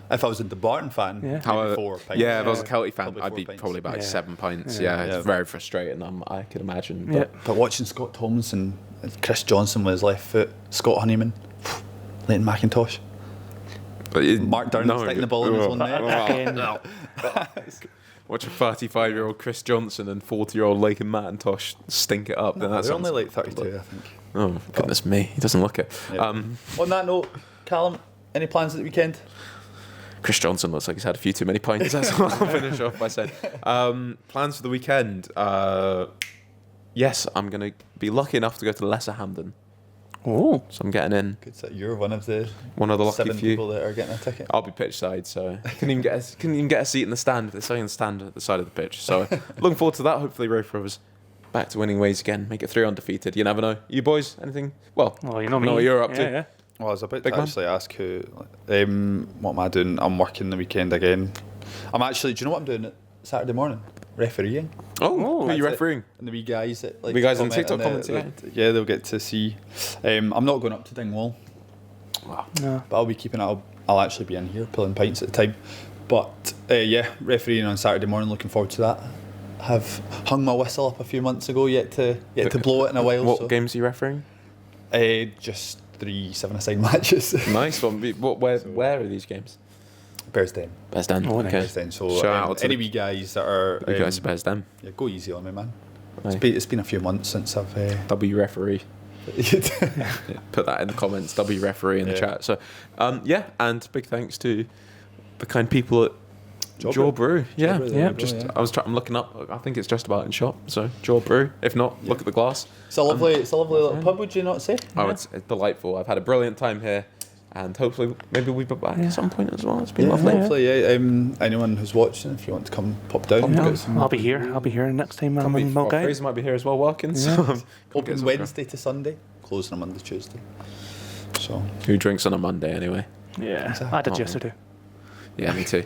If I was a Dumbarton fan, maybe However, 4 pints. yeah, if I was a Kelty fan, Probably I'd 4 be pints. probably about 7 pints. Yeah. It's very frustrating. I could imagine. Yeah. But watching Scott Tomlinson, Chris Johnson with his left foot, Scott Honeyman, Leighton McIntosh. Mark Durnan sticking the ball in his own net. Watch a 35-year-old Chris Johnson and 40-year-old Lakin McIntosh stink it up. No, then they're only like 32, I think. Oh, goodness me. He doesn't look it. Yeah. On that note, Callum, any plans at the weekend? Chris Johnson looks like he's had a few too many pints. That's what I'll finish off by saying. Plans for the weekend? Yes, I'm going to be lucky enough to go to Lesser Hampden. Oh. So I'm getting in. Good, so you're one of the lucky 7 few people that are getting a ticket. I'll be pitch side, so couldn't even get a seat in the stand. They're sitting in the stand at the side of the pitch. So looking forward to that. Hopefully, Rafe Rovers back to winning ways again. Make it 3 undefeated. You never know. You boys, anything? Well, you know me. Know what you're up to. Yeah. Well, I was about Big to man? actually ask who. What am I doing? I'm working the weekend again. I'm actually. Do you know what I'm doing Saturday morning? Refereeing. Oh, who are That's you it. refereeing? And the wee guys that like Wee guys to on comment TikTok on it, comments, yeah, they'll get to see. I'm not going up to Dingwall, Wow. No. but I'll be keeping it. I'll actually be in here pulling pints at the time. But refereeing on Saturday morning. Looking forward to that. Have hung my whistle up a few months ago. Yet to blow it in a while. What so. games are you refereeing? Just 3 7-a-side matches. Nice one. Where are these games? Bearsden. Bearsden. Oh, nice. Okay. Bearsden. So Shout out to any the- wee guys that are. You guys are Bearsden. Yeah, go easy on me, man. Aye. It's been a few months since I've. W referee. Yeah, put that in the comments. W referee in the Yeah. chat. So, and big thanks to the kind people at Jaw Jaw Brew. Brew. Yeah, Brew, yeah. Jaw Just Brew, yeah. I'm looking up. I think it's just about in shop. So Jaw Brew. If not, look at the glass. It's a lovely little pub, would you not say? Oh, it's delightful. I've had a brilliant time here, and hopefully maybe we'll be back at some point as well. It's been lovely. Hopefully, anyone who's watching, if you want to come pop down, Yeah, get some I'll be here next time I'm in Well, Mulgate. Fraser might be here as well working. So come get open some Wednesday to Sunday, closing on Monday, Tuesday. So Who drinks on a Monday anyway? Yeah, Exactly. I did yesterday. Yeah, me too.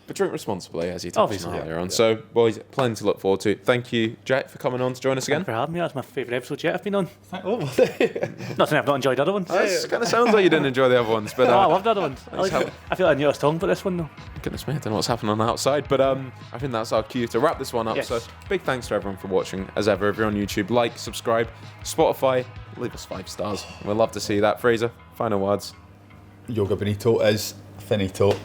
But drink responsibly, as you told me Obviously, earlier on. So, boys, plenty to look forward to. Thank you, Jack, for coming on to join us Thanks again. for having me. That's my favourite episode yet I've been on. oh, Not saying I've not enjoyed other ones. It kind of sounds like you didn't enjoy the other ones, but I loved other ones. I feel I knew I was talking about this one though. goodness me, I don't know what's happening on the outside. But I think that's our cue to wrap this one up. Yes. So, big thanks to everyone for watching. As ever, if you're on YouTube, like, subscribe, Spotify, leave us 5 stars. We'd love to see that. Fraser, final words. Joga Bonito is finito.